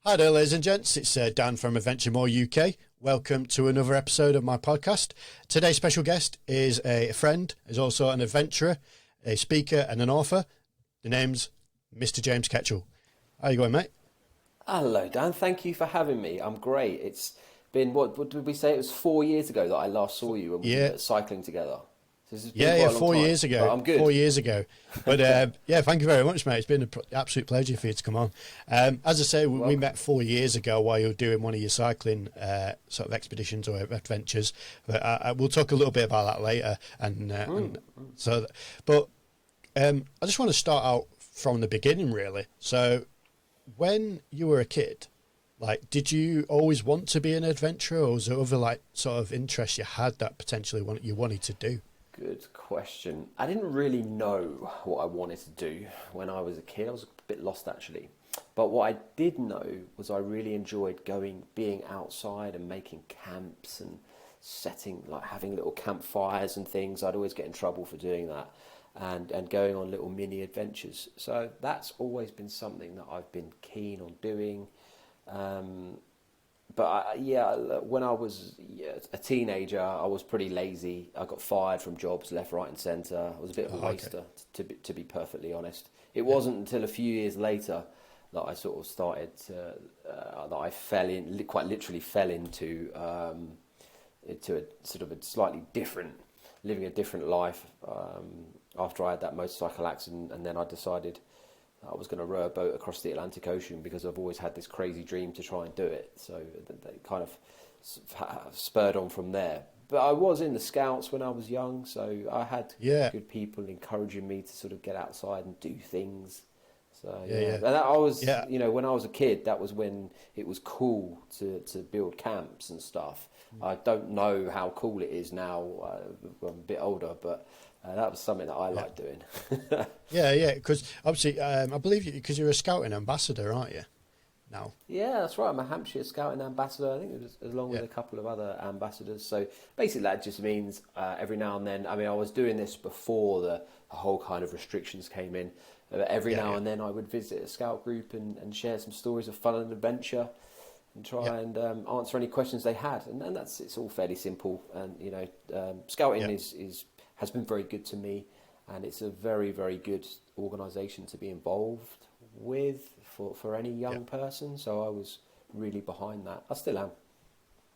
Hi there, ladies and gents. It's Dan from Adventure More UK. Welcome to another episode of my podcast. Today's special guest is a friend, is also an adventurer, a speaker and an author. The name's Mr. James Ketchell. How you going, mate? Hello, Dan. Thank you for having me. I'm great. It's been, what did we say? It was 4 years ago that I last saw you when we were cycling togetger. So this has been quite a long 4 time, years ago. but I'm good. 4 years ago. But yeah, thank you very much, mate. It's been an absolute pleasure for you to come on. As I say, we met 4 years ago while you were doing one of your cycling sort of expeditions or adventures. But we'll talk a little bit about that later. But I just want to start out from the beginning, really. So when you were a kid, like, did you always want to be an adventurer, or was there other like sort of interests you had that potentially you wanted to do? Good question. I didn't really know what I wanted to do when I was a kid. I was a bit lost, actually. But what I did know was I really enjoyed being outside and making camps and having little campfires and things. I'd always get in trouble for doing that, and going on little mini adventures. So that's always been something that I've been keen on doing. When I was a teenager, I was pretty lazy. I got fired from jobs left, right and centre. I was a bit of a waster, to be perfectly honest. It wasn't until a few years later that I sort of started that I quite literally fell into a sort of a slightly different, living a different life after I had that motorcycle accident, and then I decided I was going to row a boat across the Atlantic Ocean because I've always had this crazy dream to try and do it. So they kind of spurred on from there. But I was in the Scouts when I was young, so I had good people encouraging me to sort of get outside and do things. So and I was, when I was a kid, that was when it was cool to build camps and stuff. I don't know how cool it is now. I'm a bit older, but that was something that I liked doing. Because obviously, I believe because you're a scouting ambassador, aren't you? Now. Yeah, that's right. I'm a Hampshire Scouting ambassador. I think it was along with a couple of other ambassadors. So basically, that just means every now and then. I mean, I was doing this before the whole kind of restrictions came in. Every now and then, I would visit a scout group and share some stories of fun and adventure, and try and answer any questions they had. And it's all fairly simple. And scouting has been very good to me, and it's a very, very good organisation to be involved with for any young person. So I was really behind that. I still am.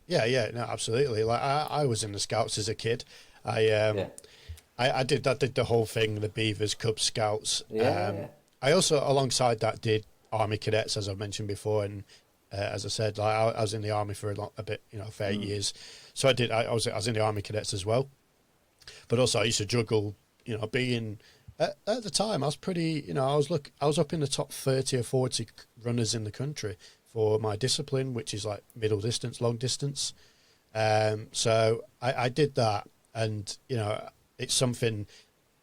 No, absolutely. Like I was in the Scouts as a kid. I did the whole thing, the Beavers, Cubs, Scouts. I also, alongside that, did Army Cadets, as I mentioned before, and as I said, like I was in the Army for a bit, for 8 years. So I was in the Army Cadets as well. But also, I used to juggle, being at the time I was pretty, I was up in the top 30 or 40 runners in the country for my discipline, which is like middle distance, long distance. So I did that, and it's something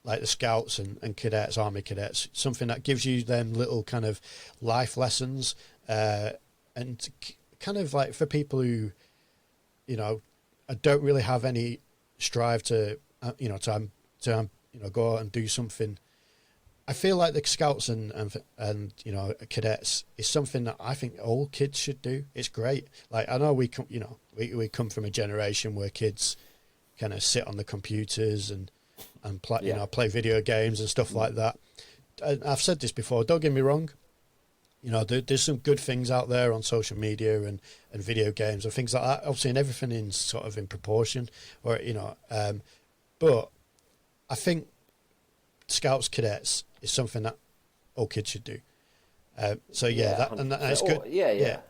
like the Scouts and Cadets, Army Cadets, something that gives you them little kind of life lessons, and kind of like for people who, don't really have any strive to go out and do something. I feel like the Scouts and Cadets is something that I think all kids should do. It's great. Like, I know we come from a generation where kids kind of sit on the computers and play play video games and stuff like that. And I've said this before. Don't get me wrong. There's some good things out there on social media and video games and things like that. Obviously, and everything in sort of in proportion, but I think Scouts, Cadets is something that all kids should do. It's good.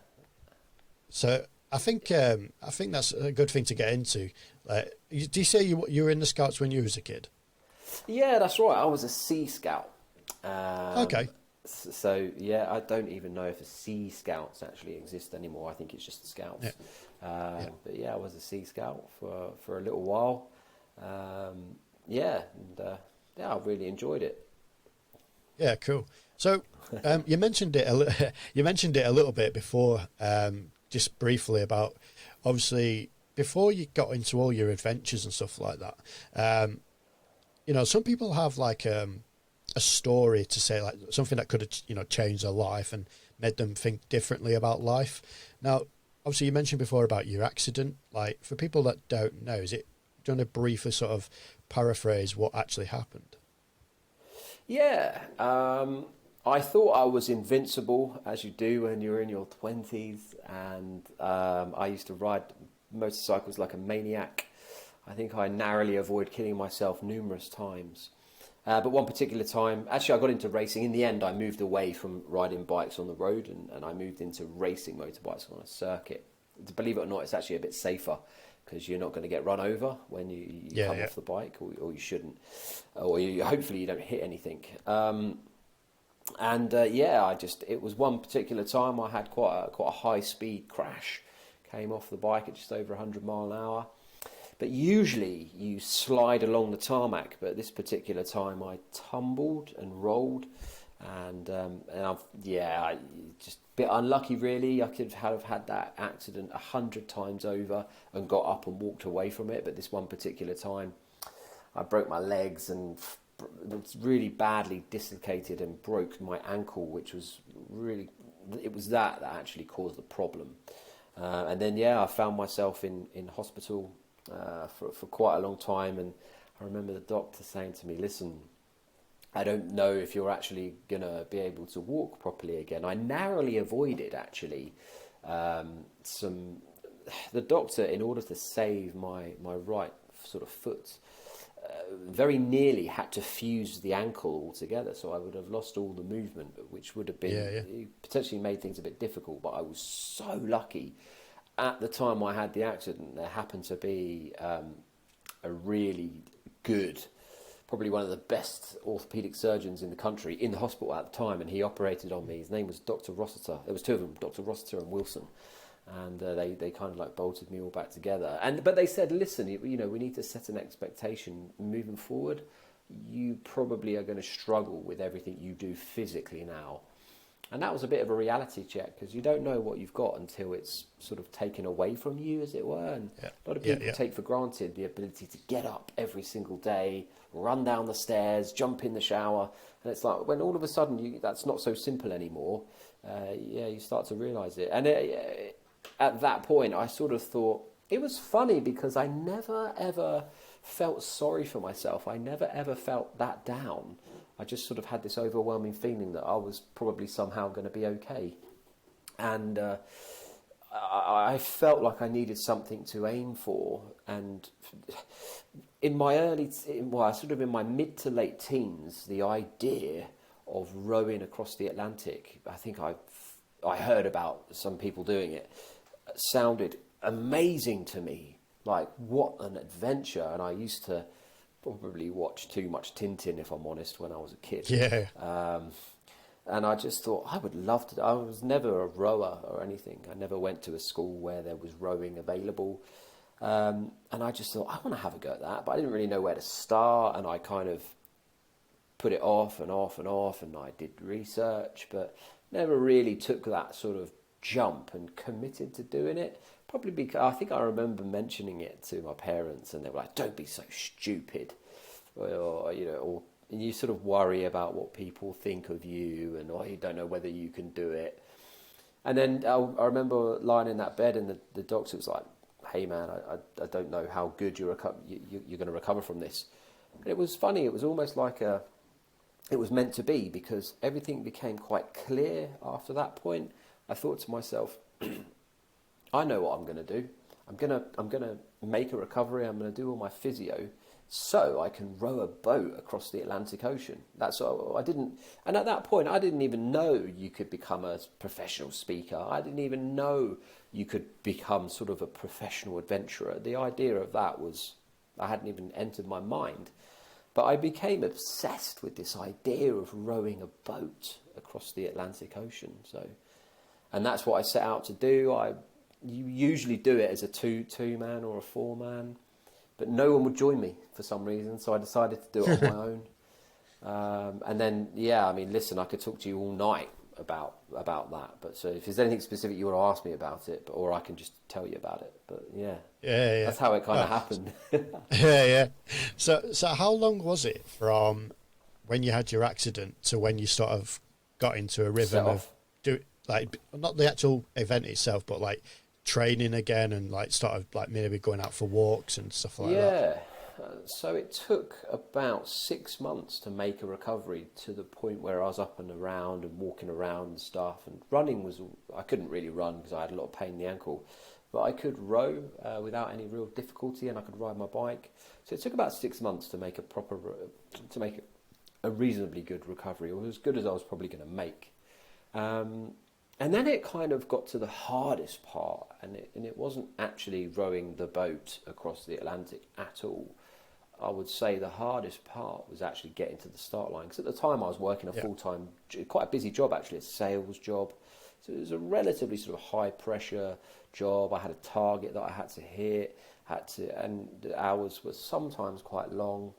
So I think that's a good thing to get into. Do you say you were in the Scouts when you was a kid? Yeah, that's right. I was a Sea Scout. Okay. So I don't even know if the Sea Scouts actually exist anymore. I think it's just the Scouts. But I was a Sea Scout for a little while. I really enjoyed it. Yeah, cool. So you mentioned it a little bit before, just briefly about, obviously before you got into all your adventures and stuff like that. Some people have like a story to say, like something that could have changed their life and made them think differently about life. Now, obviously, you mentioned before about your accident. Like, for people that don't know, do you want to briefly sort of paraphrase what actually happened? Yeah, I thought I was invincible, as you do when you're in your 20s, and I used to ride motorcycles like a maniac. I think I narrowly avoided killing myself numerous times. But one particular time, actually, I got into racing. In the end, I moved away from riding bikes on the road and I moved into racing motorbikes on a circuit. Believe it or not, it's actually a bit safer because you're not going to get run over when you come off the bike, or you shouldn't, or hopefully you don't hit anything. It was one particular time I had quite a high speed crash. Came off the bike at just over 100 mile an hour. But usually you slide along the tarmac, but this particular time I tumbled and rolled, and I just a bit unlucky really. I could have had that accident 100 times over and got up and walked away from it, but this one particular time I broke my legs and was really badly dislocated and broke my ankle, which was really, it was that actually caused the problem. And then I found myself in hospital for quite a long time, and I remember the doctor saying to me, listen, I don't know if you're actually going to be able to walk properly again. I narrowly avoided actually the doctor, in order to save my right sort of foot, very nearly had to fuse the ankle altogether, so I would have lost all the movement, which would have been potentially made things a bit difficult. But I was so lucky. At the time I had the accident, there happened to be a really good, probably one of the best orthopedic surgeons in the country in the hospital at the time, and he operated on me. His name was Dr. Rossiter. There was two of them, Dr. Rossiter and Wilson, and they kind of like bolted me all back together. But they said, listen, we need to set an expectation moving forward. You probably are going to struggle with everything you do physically now. And that was a bit of a reality check, because you don't know what you've got until it's sort of taken away from you, as it were. And a lot of people take for granted the ability to get up every single day, run down the stairs, jump in the shower. And it's like, when all of a sudden that's not so simple anymore, you start to realise it. And at that point, I sort of thought, it was funny because I never ever felt sorry for myself. I never ever felt that down. I just sort of had this overwhelming feeling that I was probably somehow going to be okay. And I felt like I needed something to aim for. And in my in my mid to late teens, the idea of rowing across the Atlantic, I think I heard about some people doing it, sounded amazing to me. Like, what an adventure. And I used to probably watch too much Tintin, if I'm honest, when I was a kid. And I just thought, I would love to. I was never a rower or anything. I never went to a school where there was rowing available. And I just thought, I want to have a go at that. But I didn't really know where to start. And I kind of put it off and off and off. And I did research, but never really took that sort of jump and committed to doing it. Probably because I think I remember mentioning it to my parents, and they were like, "Don't be so stupid," or you sort of worry about what people think of you, and you don't know whether you can do it. And then I remember lying in that bed, and the doctor was like, "Hey man, I don't know how good you're going to recover from this." And it was funny. It was almost like it was meant to be, because everything became quite clear after that point. I thought to myself, I know what I'm going to do. I'm going to make a recovery. I'm going to do all my physio so I can row a boat across the Atlantic Ocean. That's all. And at that point, I didn't even know you could become a professional speaker. I didn't even know you could become sort of a professional adventurer. The idea of that I hadn't even entered my mind. But I became obsessed with this idea of rowing a boat across the Atlantic Ocean. And that's what I set out to do. You usually do it as a two-man or a four-man, but no one would join me for some reason, so I decided to do it on my own. And then, listen, I could talk to you all night about that. But so if there's anything specific you want to ask me about it, or I can just tell you about it. But that's how it kind of happened. So how long was it from when you had your accident to when you sort of got into a rhythm of like not the actual event itself, but like training again and like started like maybe going out for walks and stuff like that? Yeah. So it took about 6 months to make a recovery to the point where I was up and around and walking around and stuff. And running was, I couldn't really run because I had a lot of pain in the ankle, but I could row without any real difficulty, and I could ride my bike. So it took about 6 months to make to make a reasonably good recovery, or as good as I was probably going to make. And then it kind of got to the hardest part, and it wasn't actually rowing the boat across the Atlantic at all. I would say the hardest part was actually getting to the start line, because at the time I was working a full-time, quite a busy job actually, a sales job. So it was a relatively sort of high-pressure job. I had a target that I had to hit, and the hours were sometimes quite long.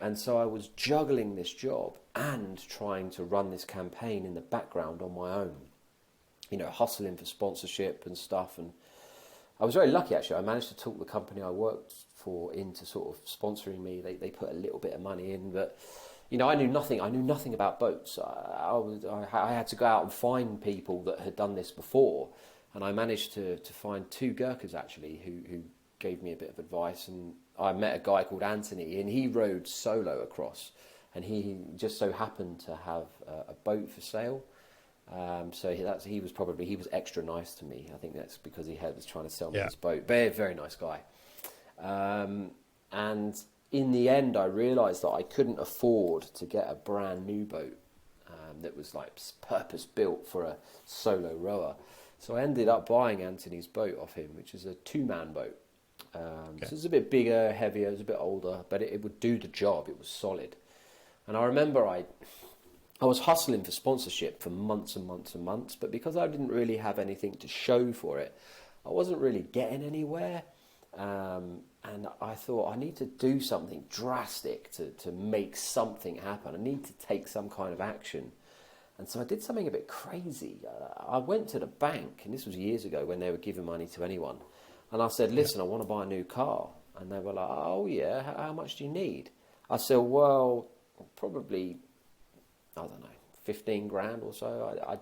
And so I was juggling this job and trying to run this campaign in the background on my own, hustling for sponsorship and stuff. And I was very lucky, actually. I managed to talk the company I worked for into sort of sponsoring me. They put a little bit of money in, but I knew nothing. I knew nothing about boats. I had to go out and find people that had done this before, and I managed to find two Gurkhas actually who gave me a bit of advice. And I met a guy called Anthony, and he rowed solo across, and he just so happened to have a boat for sale. So he was extra nice to me. I think that's because he was trying to sell me his boat. Very, very nice guy. And in the end, I realised that I couldn't afford to get a brand new boat that was like purpose built for a solo rower. So I ended up buying Anthony's boat off him, which is a 2-man boat. So it's a bit bigger, heavier, it was a bit older, but it would do the job. It was solid. And I remember I was hustling for sponsorship for months and months and months, but because I didn't really have anything to show for it, I wasn't really getting anywhere. And I thought, I need to do something drastic to make something happen. I need to take some kind of action. And so I did something a bit crazy. I went to the bank, and this was years ago when they were giving money to anyone. And I said, listen, I want to buy a new car. And they were like, oh yeah, how much do you need? I said, well, probably, I don't know, 15 grand or so.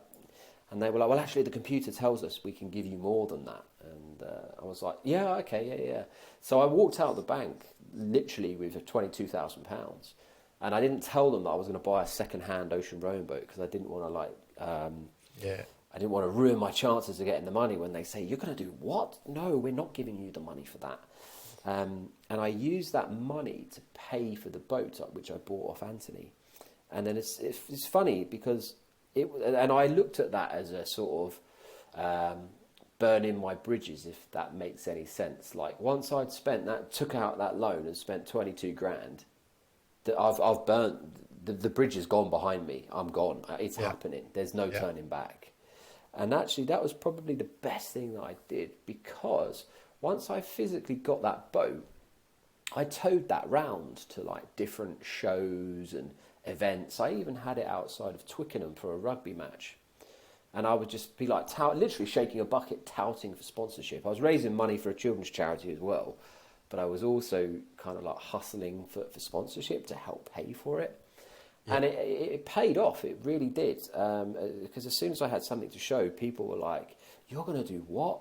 And they were like, well, actually, the computer tells us we can give you more than that. And I was like, yeah, okay, yeah. So I walked out of the bank, literally with £22,000. And I didn't tell them that I was going to buy a second-hand ocean rowing boat, because I didn't want to I didn't want to ruin my chances of getting the money when they say, you're going to do what? No, we're not giving you the money for that. And I used that money to pay for the boat, which I bought off Anthony. And then it's funny because and I looked at that as a sort of burning my bridges, if that makes any sense. Like once I'd took out that loan and spent 22 grand, that I've burnt, the bridge is gone behind me. I'm gone. It's happening. There's no turning back. And actually, that was probably the best thing that I did, because once I physically got that boat, I towed that round to like different shows and events. I even had it outside of Twickenham for a rugby match. And I would just be like literally shaking a bucket, touting for sponsorship. I was raising money for a children's charity as well, but I was also kind of like hustling for sponsorship to help pay for it. Yeah. And it paid off, it really did. Because as soon as I had something to show, people were like, you're going to do what?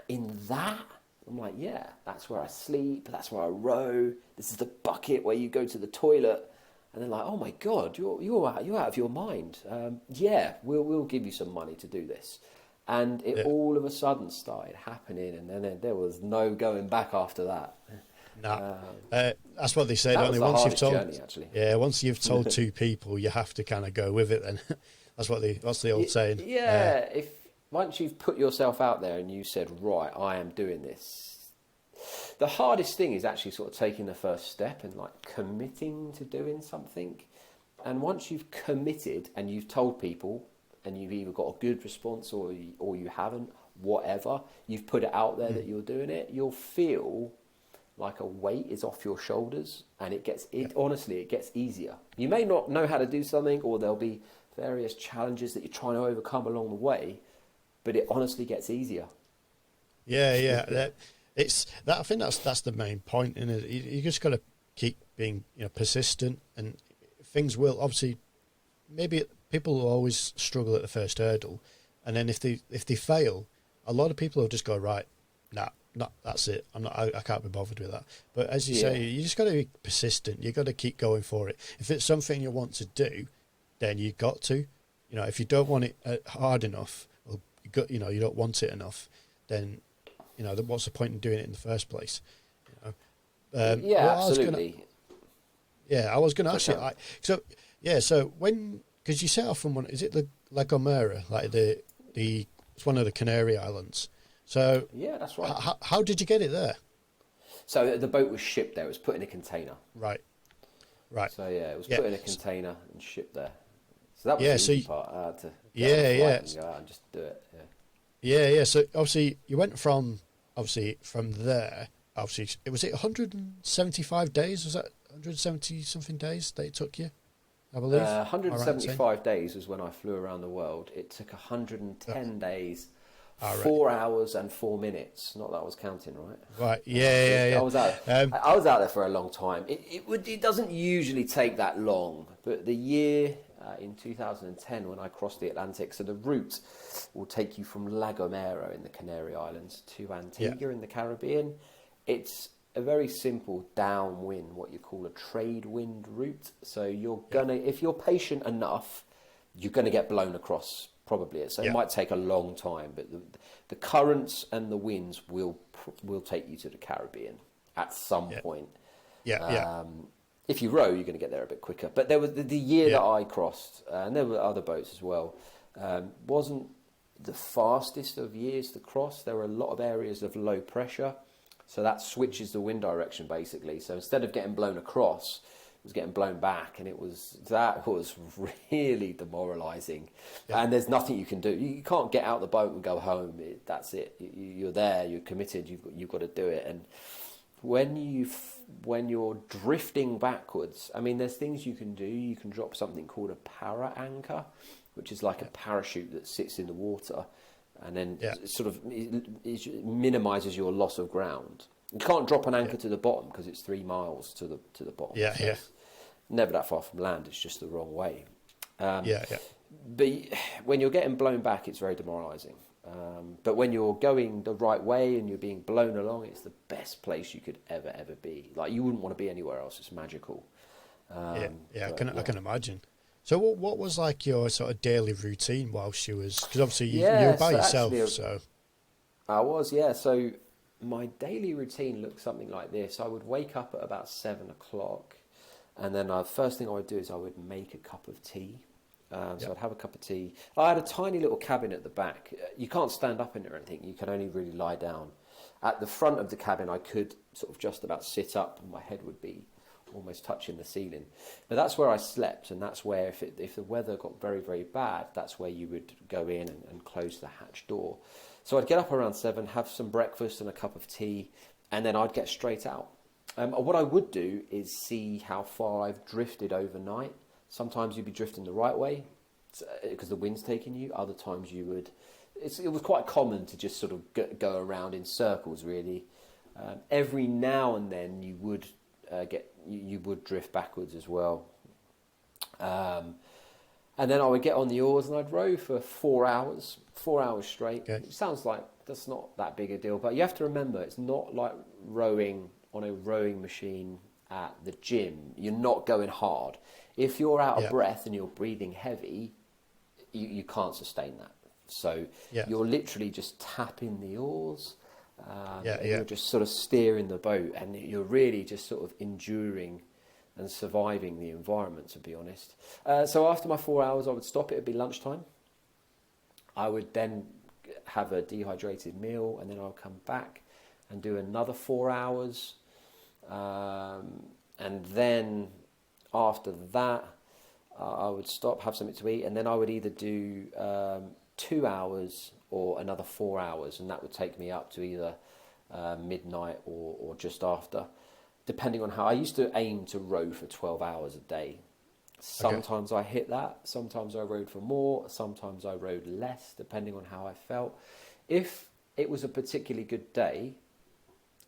In that? I'm like, yeah, that's where I sleep, that's where I row, this is the bucket where you go to the toilet. And they're like, oh my God, you're out of your mind. Yeah, we'll give you some money to do this. And it all of a sudden started happening, and then there was no going back after that. No, that's what they say. That was the hardest told, journey, actually. Yeah, once you've told two people, you have to kind of go with it. Then that's the old saying. Yeah, if once you've put yourself out there and you said, right, I am doing this. The hardest thing is actually sort of taking the first step and like committing to doing something. And once you've committed and you've told people, and you've either got a good response or you haven't, whatever, you've put it out there that you're doing it, you'll feel like a weight is off your shoulders, and honestly, it gets easier. You may not know how to do something, or there'll be various challenges that you're trying to overcome along the way, but it honestly gets easier. Yeah. I think that's the main point, isn't it? You just got to keep being persistent, and things will obviously, maybe people will always struggle at the first hurdle, and then if they fail, a lot of people will just go, right, nah, not that's it. I can't be bothered with that. But as you say, you just got to be persistent. You got to keep going for it. If it's something you want to do, then you got to. You know, if you don't want it hard enough, or you don't want it enough, then what's the point in doing it in the first place? You know. Absolutely. I was going to ask you. So when, because you set off from one, is it the La Gomera, like it's one of the Canary Islands? So yeah, that's right. How did you get it there? So the boat was shipped there. It was put in a container. Right. So it was put in a container and shipped there. So that was the easy part. I had to and go out and just do it. Yeah. So obviously you went from there. Obviously, was it 175 days? Was that 170 something days that it took you? I believe 175 days was when I flew around the world. It took 110 days. 4 hours and 4 minutes. Not that I was counting, right? Right. Yeah. I was out. I was out there for a long time. It doesn't usually take that long, but the year in 2010 when I crossed the Atlantic, so the route will take you from La Gomera in the Canary Islands to Antigua in the Caribbean. It's a very simple downwind, what you call a trade wind route. So you're gonna, if you're patient enough, you're gonna get blown across. Probably, so it might take a long time, but the currents and the winds will take you to the Caribbean at some point. If you row, you're going to get there a bit quicker. But there was the year that I crossed, and there were other boats as well. Wasn't the fastest of years to cross. There were a lot of areas of low pressure, so that switches the wind direction basically. So instead of getting blown across, was getting blown back, and that was really demoralising. And there's nothing you can do. You can't get out the boat and go home. That's it. You're there. You're committed. You've got to do it. And when you're drifting backwards, I mean, there's things you can do. You can drop something called a para anchor, which is like a parachute that sits in the water, and then it minimises your loss of ground. You can't drop an anchor to the bottom because it's 3 miles to the bottom. Never that far from land. It's just the wrong way. But when you're getting blown back, it's very demoralising. But when you're going the right way and you're being blown along, it's the best place you could ever be. Like, you wouldn't want to be anywhere else. It's magical. I can imagine. So what was like your sort of daily routine whilst you was, because obviously you were by yourself. So I was, So my daily routine looked something like this. I would wake up at about 7 o'clock, and then the first thing I would do is I would make a cup of tea. So I'd have a cup of tea. I had a tiny little cabin at the back. You can't stand up in it or anything. You can only really lie down. At the front of the cabin, I could sort of just about sit up, and my head would be almost touching the ceiling. But that's where I slept, and that's where, if the weather got very, very bad, that's where you would go in and close the hatch door. So I'd get up around 7, have some breakfast and a cup of tea, and then I'd get straight out. What I would do is see how far I've drifted overnight. Sometimes you'd be drifting the right way because the wind's taking you. Other times you would. It was quite common to just sort of go around in circles, really. Every now and then you would you would drift backwards as well. And then I would get on the oars and I'd row for 4 hours straight. Okay. It sounds like that's not that big a deal, but you have to remember, it's not like rowing on a rowing machine at the gym. You're not going hard. If you're out of breath and you're breathing heavy, you can't sustain that. So you're literally just tapping the oars. You're just sort of steering the boat, and you're really just sort of enduring and surviving the environment, to be honest. So after my 4 hours, I would stop. It would be lunchtime. I would then have a dehydrated meal, and then I'll come back and do another 4 hours. And then after that, I would stop, have something to eat, and then I would either do 2 hours or another 4 hours, and that would take me up to either midnight or just after, depending on how. I used to aim to row for 12 hours a day. Sometimes I hit that, sometimes I rowed for more, sometimes I rowed less, depending on how I felt. If it was a particularly good day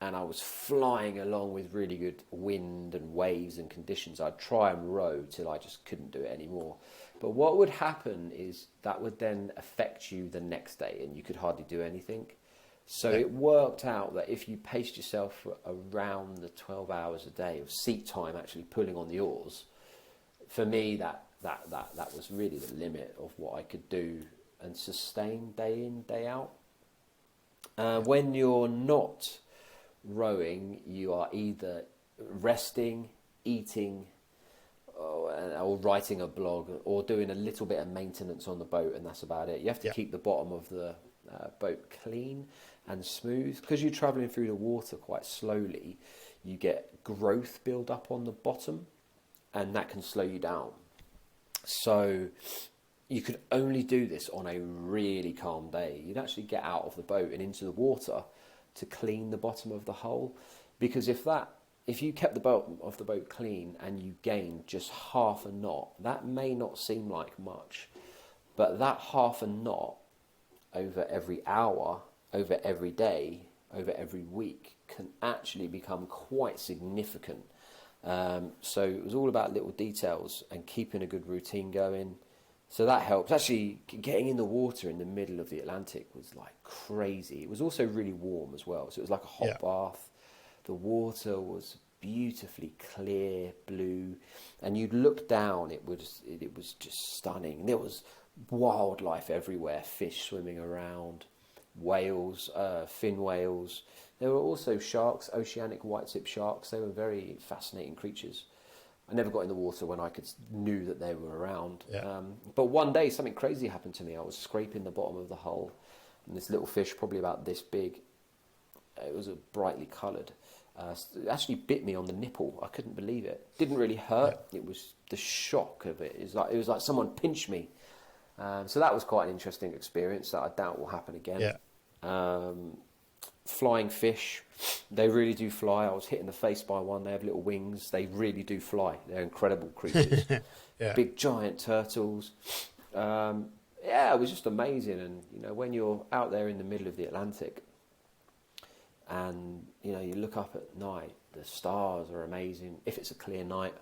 and I was flying along with really good wind and waves and conditions, I'd try and row till I just couldn't do it anymore. But what would happen is that would then affect you the next day, and you could hardly do anything. So it worked out that if you paced yourself for around the 12 hours a day of seat time, actually pulling on the oars, for me that was really the limit of what I could do and sustain day in, day out. When you're not rowing, you are either resting, eating, or writing a blog, or doing a little bit of maintenance on the boat, and that's about it. You have to keep the bottom of the boat clean and smooth, because you're traveling through the water quite slowly. You get growth build up on the bottom, and that can slow you down. So you could only do this on a really calm day. You'd actually get out of the boat and into the water to clean the bottom of the hull, because if you kept the bottom of the boat clean and you gained just half a knot, that may not seem like much, but that half a knot over every hour, over every day, over every week can actually become quite significant. So it was all about little details and keeping a good routine going. So that helps. Actually, getting in the water in the middle of the Atlantic was like crazy. It was also really warm as well. So it was like a hot bath. The water was beautifully clear blue, and you'd look down, it was just stunning. There was wildlife everywhere, fish swimming around, whales, fin whales. There were also sharks, oceanic white-tip sharks. They were very fascinating creatures. I never got in the water when I knew that they were around. But one day something crazy happened to me. I was scraping the bottom of the hull, and this little fish, probably about this big, it was brightly coloured, it actually bit me on the nipple. I couldn't believe it. Didn't really hurt. It was the shock of it. It was like someone pinched me. So that was quite an interesting experience that I doubt will happen again. Flying fish, they really do fly. I was hit in the face by one. They have little wings. They really do fly. They're incredible creatures. Big giant turtles. It was just amazing. And when you're out there in the middle of the Atlantic, and you look up at night, the stars are amazing. If it's a clear night,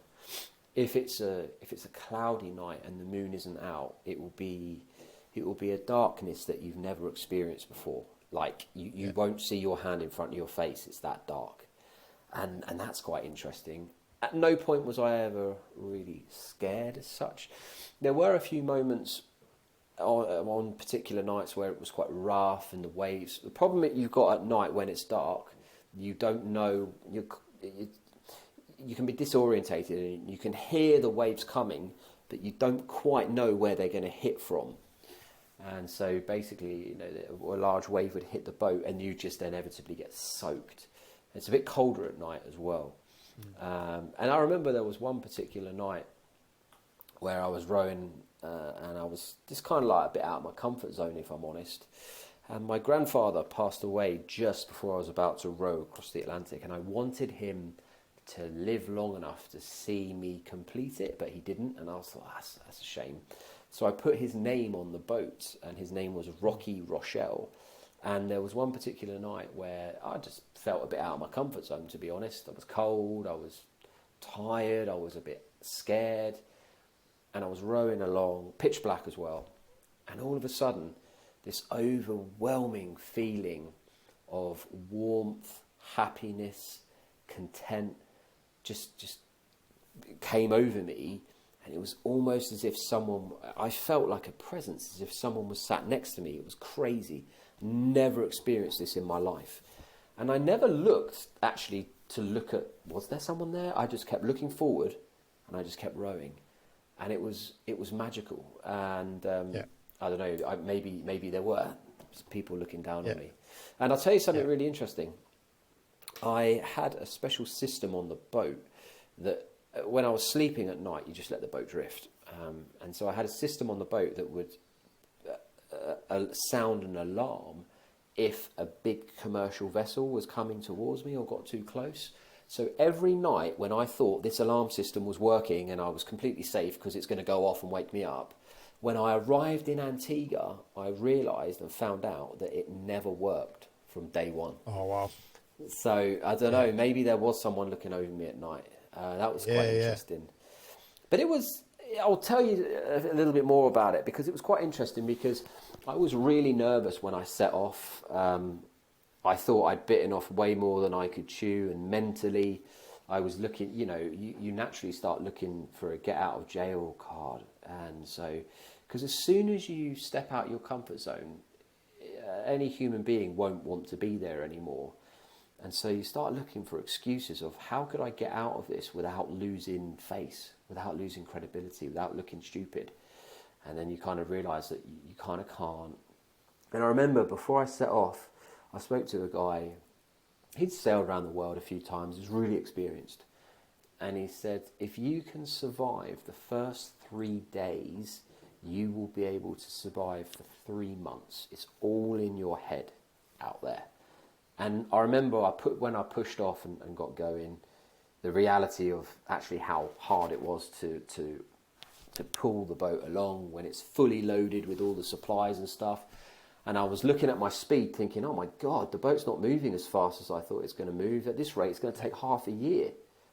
if it's a cloudy night and the moon isn't out, it will be a darkness that you've never experienced before. Like you won't see your hand in front of your face. It's that dark, and that's quite interesting. At no point was I ever really scared as such. There were a few moments on particular nights where it was quite rough and the waves. The problem that you've got at night when it's dark, you don't know, you can be disorientated, and you can hear the waves coming, but you don't quite know where they're going to hit from. And so basically, a large wave would hit the boat, and you just inevitably get soaked. It's a bit colder at night as well. And I remember there was one particular night where I was rowing, and I was just kind of like a bit out of my comfort zone, if I'm honest. And my grandfather passed away just before I was about to row across the Atlantic, and I wanted him to live long enough to see me complete it, but he didn't, and I was like, that's a shame. So I put his name on the boat, and his name was Rocky Rochelle. And there was one particular night where I just felt a bit out of my comfort zone, to be honest. I was cold, I was tired, I was a bit scared, and I was rowing along, pitch black as well. And all of a sudden, this overwhelming feeling of warmth, happiness, content just came over me. And it was almost as if I felt like a presence, as if someone was sat next to me. It was crazy. Never experienced this in my life. And I never looked actually to look at, was there someone there? I just kept looking forward, and I just kept rowing. And it was magical. And I don't know, maybe there were people looking down on me. And I'll tell you something really interesting. I had a special system on the boat that, when I was sleeping at night, you just let the boat drift. And so I had a system on the boat that would sound an alarm if a big commercial vessel was coming towards me or got too close. So every night when I thought this alarm system was working and I was completely safe because it's going to go off and wake me up, when I arrived in Antigua, I realised and found out that it never worked from day one. Oh, wow. So I don't know, maybe there was someone looking over me at night. That was quite interesting. But it I'll tell you a little bit more about it, because it was quite interesting, because I was really nervous when I set off. I thought I'd bitten off way more than I could chew, and mentally I was looking, you naturally start looking for a get out of jail card. And so, because as soon as you step out your comfort zone, any human being won't want to be there anymore. And so you start looking for excuses of, how could I get out of this without losing face, without losing credibility, without looking stupid? And then you kind of realise that you kind of can't. And I remember before I set off, I spoke to a guy. He'd sailed around the world a few times, was really experienced. And he said, if you can survive the first 3 days, you will be able to survive for 3 months. It's all in your head out there. And I remember when I pushed off and got going, the reality of actually how hard it was to pull the boat along when it's fully loaded with all the supplies and stuff. And I was looking at my speed thinking, oh my God, the boat's not moving as fast as I thought it's going to move. At this rate, it's going to take half a year.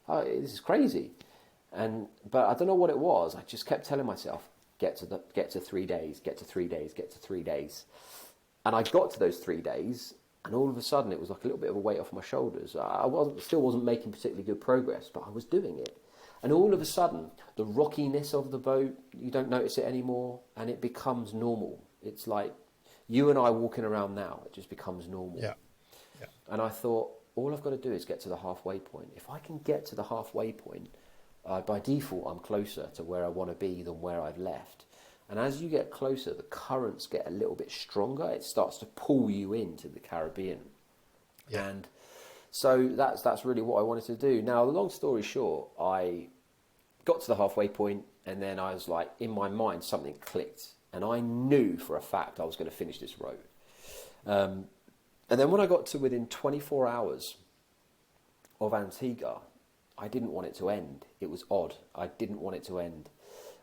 This is crazy. But I don't know what it was. I just kept telling myself, get to 3 days, get to 3 days, get to 3 days. And I got to those 3 days, and all of a sudden it was like a little bit of a weight off my shoulders. I still wasn't making particularly good progress, but I was doing it. And all of a sudden, the rockiness of the boat, you don't notice it anymore, and it becomes normal. It's like you and I walking around now, it just becomes normal. Yeah. And I thought, all I've got to do is get to the halfway point. If I can get to the halfway point, by default, I'm closer to where I want to be than where I've left. And as you get closer, the currents get a little bit stronger. It starts to pull you into the Caribbean. Yeah. And so that's really what I wanted to do. Now, the long story short, I got to the halfway point, and then I was like, in my mind, something clicked. And I knew for a fact I was going to finish this road. And then when I got to within 24 hours of Antigua, I didn't want it to end. It was odd. I didn't want it to end.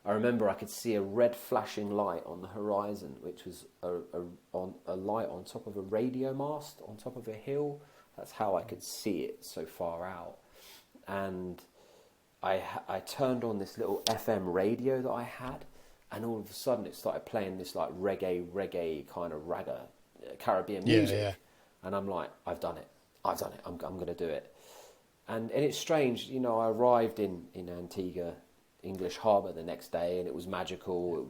I remember I could see a red flashing light on the horizon, which was a light on top of a radio mast, on top of a hill. That's how I could see it so far out. And I turned on this little FM radio that I had, and all of a sudden it started playing this like reggae kind of ragga Caribbean music. Yeah. And I'm like, I've done it. I'm going to do it. And it's strange, I arrived in Antigua, English Harbour the next day, and it was magical.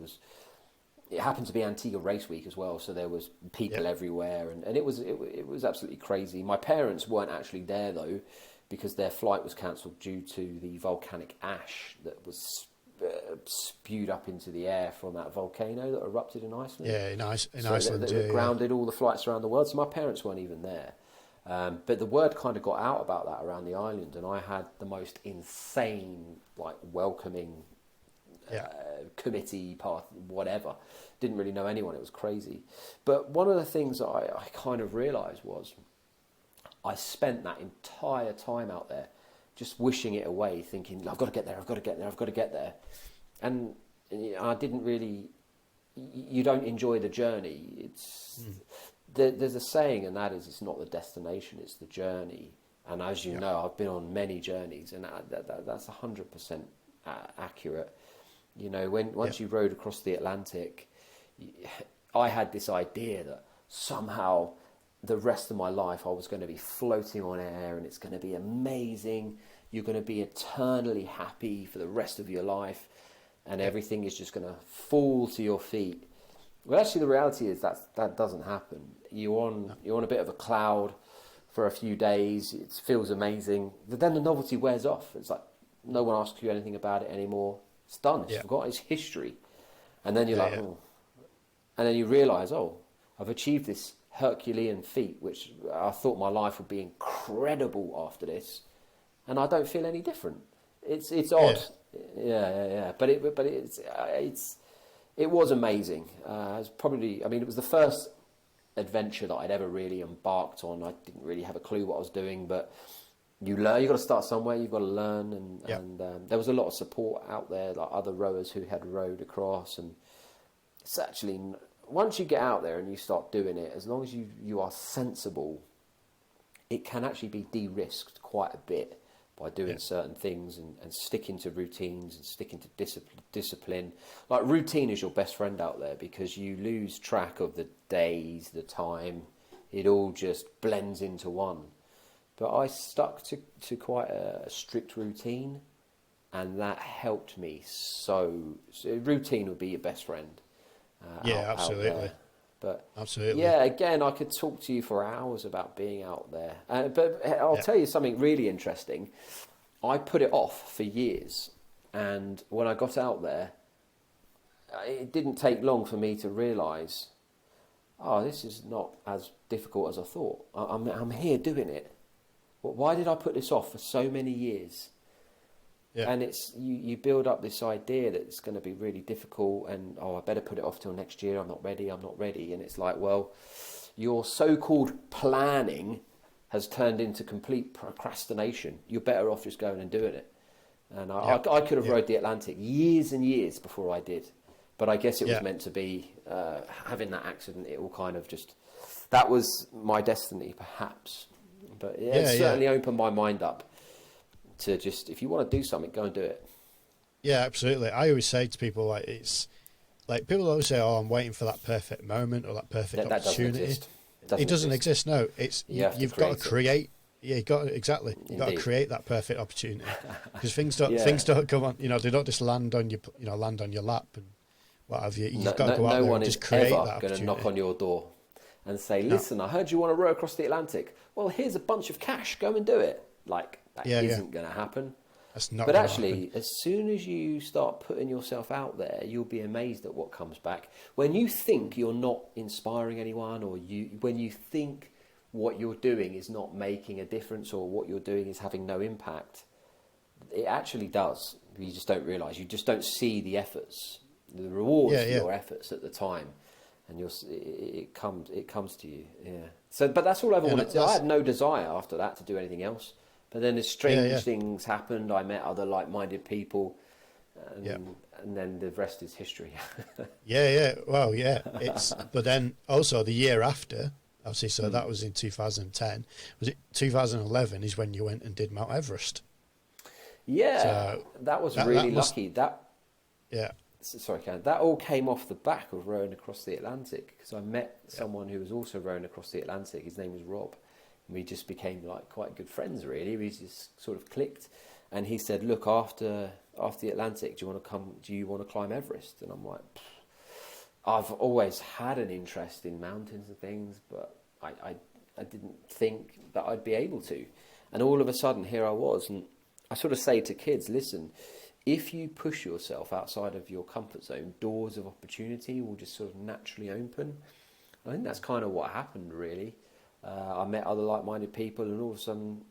It happened to be Antigua Race Week as well, so there was people everywhere, and it was absolutely crazy. My parents weren't actually there though, because their flight was cancelled due to the volcanic ash that was spewed up into the air from that volcano that erupted in Iceland. Yeah, in Iceland. They grounded all the flights around the world, so my parents weren't even there. But the word kind of got out about that around the island, and I had the most insane, welcoming committee, path, whatever. Didn't really know anyone. It was crazy. But one of the things that I kind of realised was I spent that entire time out there just wishing it away, thinking, I've got to get there, I've got to get there, I've got to get there. And I didn't really... You don't enjoy the journey. There's a saying, and that is, it's not the destination, it's the journey. And as you know, I've been on many journeys, and that's 100% accurate. Once you rode across the Atlantic, I had this idea that somehow the rest of my life I was going to be floating on air, and it's going to be amazing. You're going to be eternally happy for the rest of your life, and everything is just going to fall to your feet. Well, actually, the reality is that doesn't happen. You're on a bit of a cloud for a few days. It feels amazing. But then the novelty wears off. It's like no one asks you anything about it anymore. It's done. It's forgotten. It's history. And then you're oh. And then you realise, I've achieved this Herculean feat, which I thought my life would be incredible after this, and I don't feel any different. It's odd. Yeah. But it was amazing. It was the first adventure that I'd ever really embarked on. I didn't really have a clue what I was doing, but you learn. You've got to start somewhere. You've got to learn, and there was a lot of support out there, like other rowers who had rowed across. And it's actually, once you get out there and you start doing it, as long as you are sensible, it can actually be de-risked quite a bit, by doing certain things and sticking to routines and sticking to discipline. Like, routine is your best friend out there, because you lose track of the days, the time. It all just blends into one. But I stuck to quite a strict routine, and that helped me. So routine would be your best friend. Absolutely. But absolutely. Yeah, again, I could talk to you for hours about being out there. But I'll tell you something really interesting. I put it off for years, and when I got out there, it didn't take long for me to realise, oh, this is not as difficult as I thought. I'm here doing it. Why did I put this off for so many years? Yeah. And it's you build up this idea that it's going to be really difficult, and I better put it off till next year. I'm not ready. And it's like, well, your so-called planning has turned into complete procrastination. You're better off just going and doing it. And I could have rode the Atlantic years and years before I did, but I guess it was meant to be. Having that accident, it all kind of just, that was my destiny, perhaps. But it certainly opened my mind up to just, if you want to do something, go and do it. Yeah, absolutely. I always say to people, like, it's like, people always say, oh, I'm waiting for that perfect moment or that perfect opportunity. It doesn't exist. No, it's you've got to create. Yeah, you got to create that perfect opportunity, because things don't come on. They don't just land on your lap and what have you. You've got to go out there and just create that opportunity. No one is ever going to knock on your door and say, listen, I heard you want to row across the Atlantic. Well, here's a bunch of cash. Go and do it. Like, that isn't going to happen. That's not. But actually, as soon as you start putting yourself out there, you'll be amazed at what comes back. When you think you're not inspiring anyone, or when you think what you're doing is not making a difference, or what you're doing is having no impact, it actually does. You just don't realise. You just don't see the efforts, the rewards for your efforts at the time, and it comes to you. Yeah. So, but that's all I ever wanted to. I had no desire after that to do anything else. But then as strange things happened, I met other like-minded people, and then the rest is history. Well, but then also the year after, obviously, so that was in 2010. Was it 2011 is when you went and did Mount Everest? Yeah, so that was really lucky. Sorry, Ken. That all came off the back of rowing across the Atlantic, because I met someone who was also rowing across the Atlantic. His name was Rob. We just became like quite good friends, really. We just sort of clicked, and he said, "Look, after the Atlantic, do you want to climb Everest?" And I'm like, I've always had an interest in mountains and things, but I didn't think that I'd be able to. And all of a sudden, here I was, and I sort of say to kids, listen, if you push yourself outside of your comfort zone, doors of opportunity will just sort of naturally open. I think that's kind of what happened, really. I met other like-minded people, and all of a sudden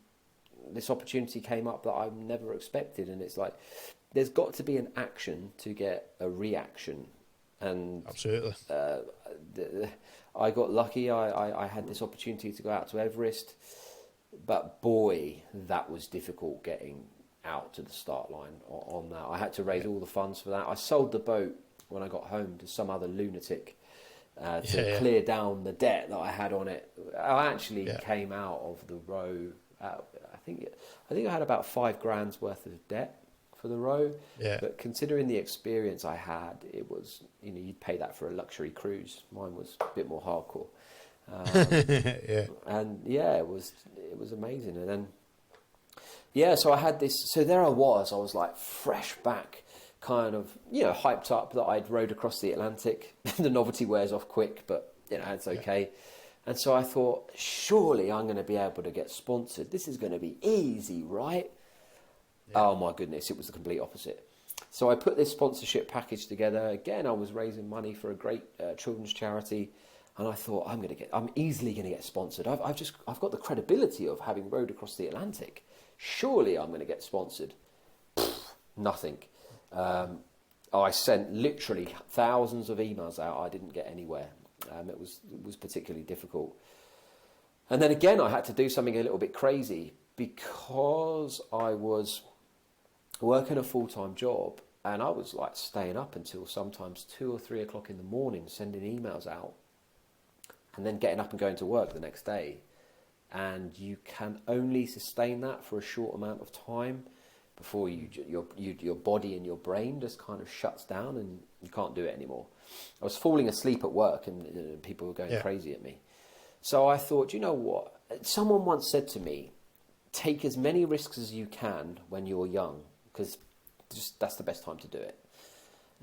this opportunity came up that I never expected. And it's like, there's got to be an action to get a reaction. And absolutely, I got lucky. I had this opportunity to go out to Everest, but boy, that was difficult getting out to the start line on that. I had to raise all the funds for that. I sold the boat when I got home to some other lunatic to clear down the debt that I had on it. I actually came out of the row. I think I had about $5,000 worth of debt for the row. Yeah. But considering the experience I had, it was, you'd pay that for a luxury cruise. Mine was a bit more hardcore. And it was amazing. And then so I had this. So there I was like fresh back, kind of, hyped up that I'd rowed across the Atlantic. The novelty wears off quick, but it's okay. Yeah. And so I thought, surely I'm going to be able to get sponsored. This is going to be easy, right? Yeah. Oh my goodness, it was the complete opposite. So I put this sponsorship package together. Again, I was raising money for a great children's charity, and I thought, I'm easily going to get sponsored. I've got the credibility of having rowed across the Atlantic. Surely I'm going to get sponsored. Nothing. I sent literally thousands of emails out. I didn't get anywhere. It was particularly difficult. And then again, I had to do something a little bit crazy, because I was working a full-time job, and I was like staying up until sometimes 2 or 3 o'clock in the morning, sending emails out, and then getting up and going to work the next day. and you can only sustain that for a short amount of time before your body and your brain just kind of shuts down and you can't do it anymore. I was falling asleep at work and people were going crazy at me. So I thought, you know what? Someone once said to me, take as many risks as you can when you're young, because that's the best time to do it.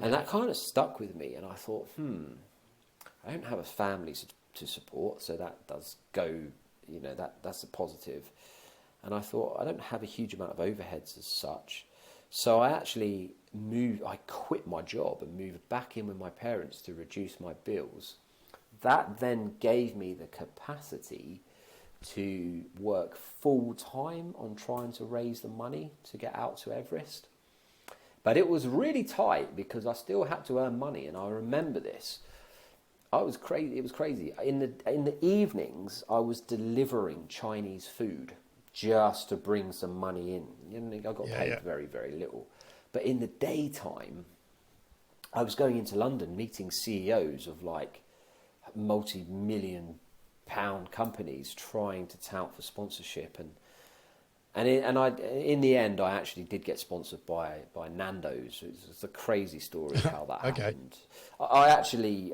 And that kind of stuck with me. And I thought, I don't have a family to support, so that does go, that's a positive. And I thought, I don't have a huge amount of overheads as such. So I actually I quit my job and moved back in with my parents to reduce my bills. That then gave me the capacity to work full time on trying to raise the money to get out to Everest. But it was really tight because I still had to earn money, and I remember this. I was crazy. It was crazy. In the evenings, I was delivering Chinese food just to bring some money in. I got paid very, very little. But in the daytime, I was going into London, meeting CEOs of like multi-million pound companies trying to tout for sponsorship, and in the end I actually did get sponsored by Nando's. It's a crazy story how that happened. I actually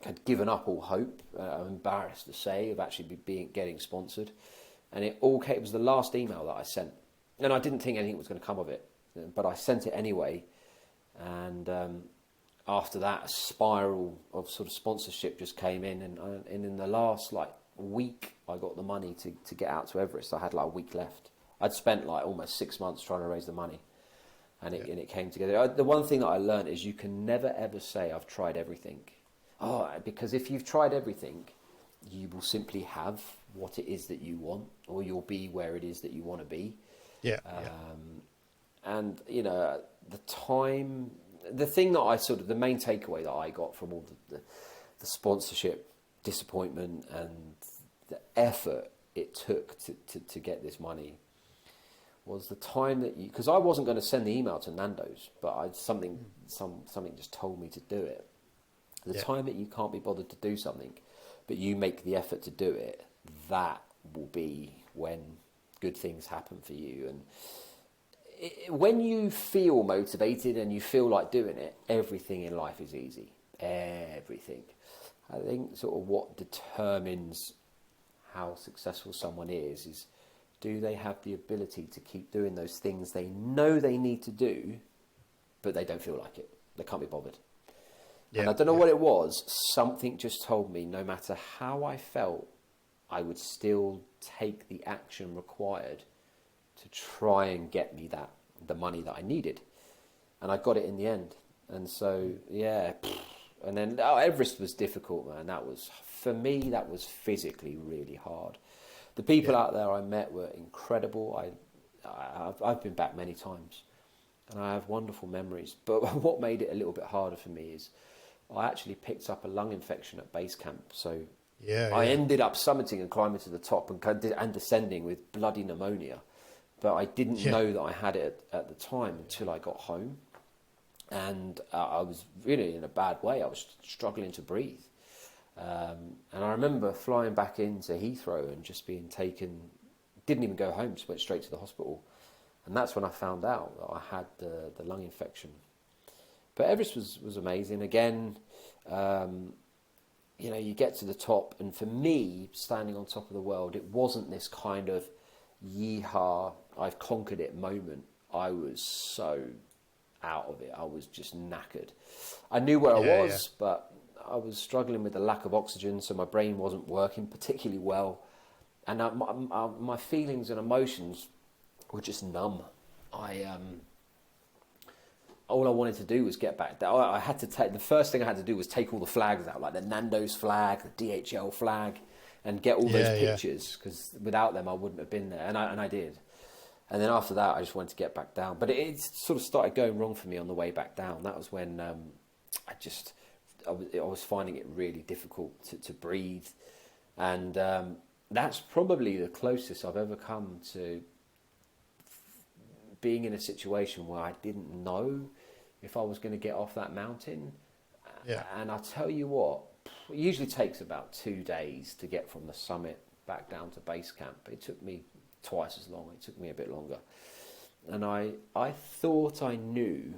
had given up all hope. I'm embarrassed to say of actually getting sponsored, and it was the last email that I sent, and I didn't think anything was going to come of it, but I sent it anyway, and after that, a spiral of sort of sponsorship just came in, and in the last week, I got the money to get out to Everest. I had a week left. I'd spent almost 6 months trying to raise the money, and it came together. The one thing that I learned is you can never ever say I've tried everything, because if you've tried everything, you will simply have what it is that you want, or you'll be where it is that you want to be. And the thing that the main takeaway that I got from all the sponsorship disappointment and the effort it took to get this money was the time that because I wasn't going to send the email to Nando's, but something just told me to do it. The time that you can't be bothered to do something, but you make the effort to do it, that will be when good things happen for you. And when you feel motivated and you feel like doing it, everything in life is easy. Everything. I think sort of what determines how successful someone is do they have the ability to keep doing those things they know they need to do, but they don't feel like it. They can't be bothered. And I don't know what it was. Something just told me no matter how I felt, I would still take the action required to try and get me the money that I needed. And I got it in the end. And so, and then Everest was difficult, man. For me, that was physically really hard. The people out there I met were incredible. I've been back many times, and I have wonderful memories. But what made it a little bit harder for me is I actually picked up a lung infection at base camp. So I ended up summiting and climbing to the top and descending with bloody pneumonia. But I didn't know that I had it at the time until I got home. And I was really in a bad way. I was struggling to breathe. And I remember flying back into Heathrow and just being taken, didn't even go home, just went straight to the hospital. And that's when I found out that I had the lung infection. But Everest was amazing. Again, you get to the top, and for me, standing on top of the world, it wasn't this kind of yeehaw, I've conquered it moment. I was so out of it. I was just knackered. I knew where I was, but I was struggling with the lack of oxygen, so my brain wasn't working particularly well. And my feelings and emotions were just numb. All I wanted to do was get back. I had to the first thing I had to do was take all the flags out, like the Nando's flag, the DHL flag, and get all those pictures, because without them I wouldn't have been there, and I did. And then after that I just wanted to get back down, but it sort of started going wrong for me on the way back down. That was when I was finding it really difficult to breathe, and that's probably the closest I've ever come to being in a situation where I didn't know if I was going to get off that mountain. And I'll tell you what, it usually takes about 2 days to get from the summit back down to base camp. It took me twice as long. It took me a bit longer. And I thought I knew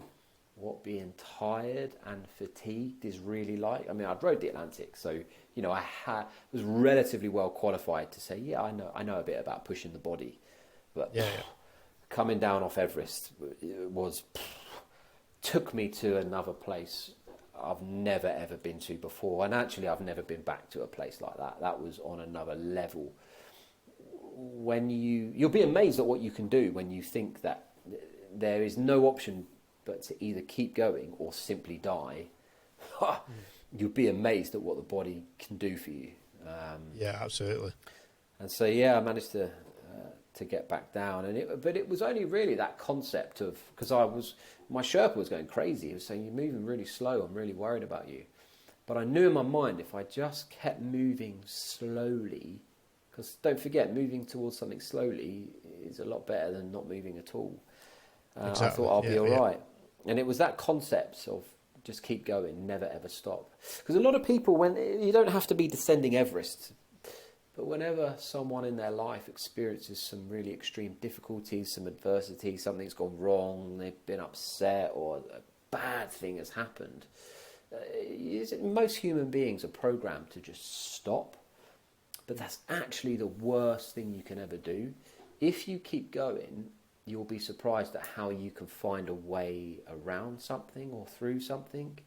what being tired and fatigued is really like. I mean, I'd rode the Atlantic, so, you know, was relatively well qualified to say, yeah, I know a bit about pushing the body. But coming down off Everest took me to another place I've never ever been to before. And actually, I've never been back to a place like that. That was on another level. When you'll be amazed at what you can do when you think that there is no option but to either keep going or simply die. You'll be amazed at what the body can do for you. Yeah, absolutely. And so, yeah, I managed to get back down, but it was only really that concept of, because my Sherpa was going crazy. He was saying, "You're moving really slow. I'm really worried about you." But I knew in my mind, if I just kept moving slowly, because don't forget, moving towards something slowly is a lot better than not moving at all. Exactly. I thought I'll be all right. And it was that concept of just keep going, never ever stop. Because a lot of people, when you don't have to be descending Everest, but whenever someone in their life experiences some really extreme difficulties, some adversity, something's gone wrong, they've been upset, or a bad thing has happened, most human beings are programmed to just stop. But that's actually the worst thing you can ever do. If you keep going, you'll be surprised at how you can find a way around something or through something.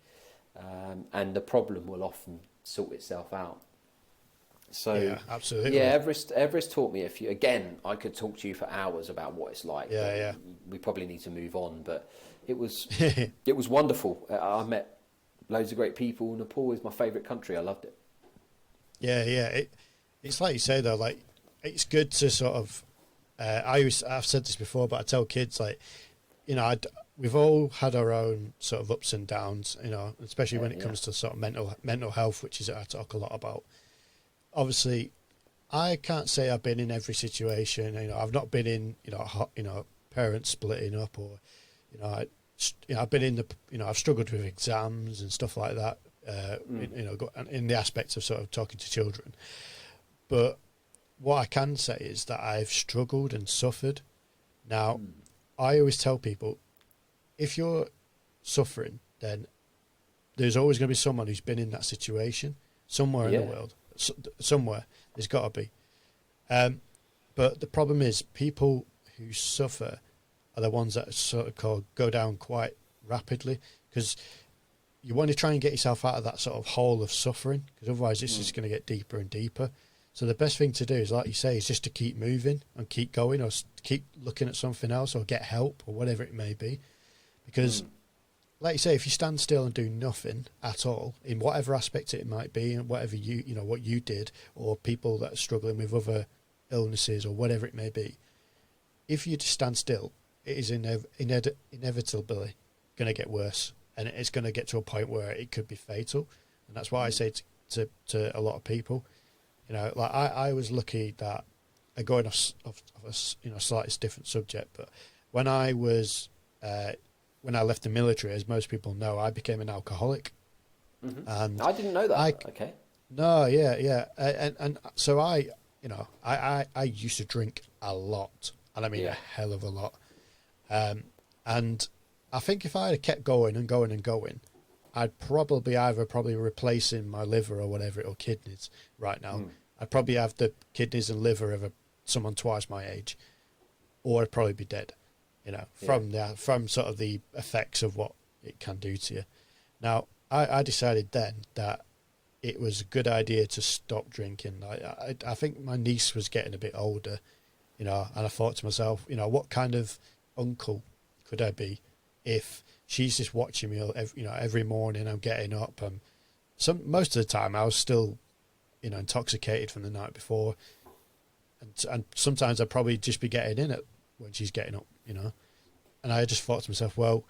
And the problem will often sort itself out. So, yeah, absolutely. Yeah, Everest taught me again, I could talk to you for hours about what it's like. Yeah. We probably need to move on, but it was wonderful. I met loads of great people. Nepal is my favourite country. I loved it. Yeah. It's like you say though, like it's good to sort of. I've said this before, but I tell kids, like, you know, we've all had our own sort of ups and downs, you know, especially when it comes to sort of mental health, which is I talk a lot about. Obviously, I can't say I've been in every situation. You know, I've not been in, parents splitting up, or, I've been in I've struggled with exams and stuff like that. In the aspects of sort of talking to children, but what I can say is that I've struggled and suffered. Now, I always tell people, if you're suffering, then there's always going to be someone who's been in that situation somewhere in the world. Somewhere there's got to be. But the problem is, people who suffer are the ones that sort of go down quite rapidly, because you want to try and get yourself out of that sort of hole of suffering, because otherwise this is going to get deeper and deeper. So the best thing to do is, like you say, is just to keep moving and keep going, or keep looking at something else, or get help, or whatever it may be. Because, like you say, if you stand still and do nothing at all, in whatever aspect it might be, and whatever what you did, or people that are struggling with other illnesses or whatever it may be, if you just stand still, it is inevitably going to get worse, and it's going to get to a point where it could be fatal. And that's why I say to a lot of people, you know, like I was lucky that, going off a slightly different subject, but when I was when I left the military, as most people know, I became an alcoholic. And I didn't know that. Okay. No, yeah, and so I used to drink a lot, and I mean a hell of a lot. And I think if I had kept going and going and going, I'd probably replacing my liver or whatever, or kidneys right now. I'd probably have the kidneys and liver of someone twice my age, or I'd probably be dead, from sort of the effects of what it can do to you. Now, I decided then that it was a good idea to stop drinking. I think my niece was getting a bit older, and I thought to myself, what kind of uncle could I be if she's just watching me, every morning I'm getting up, and most of the time I was still, intoxicated from the night before, and sometimes I'd probably just be getting in it when she's getting up, and I just thought to myself, well,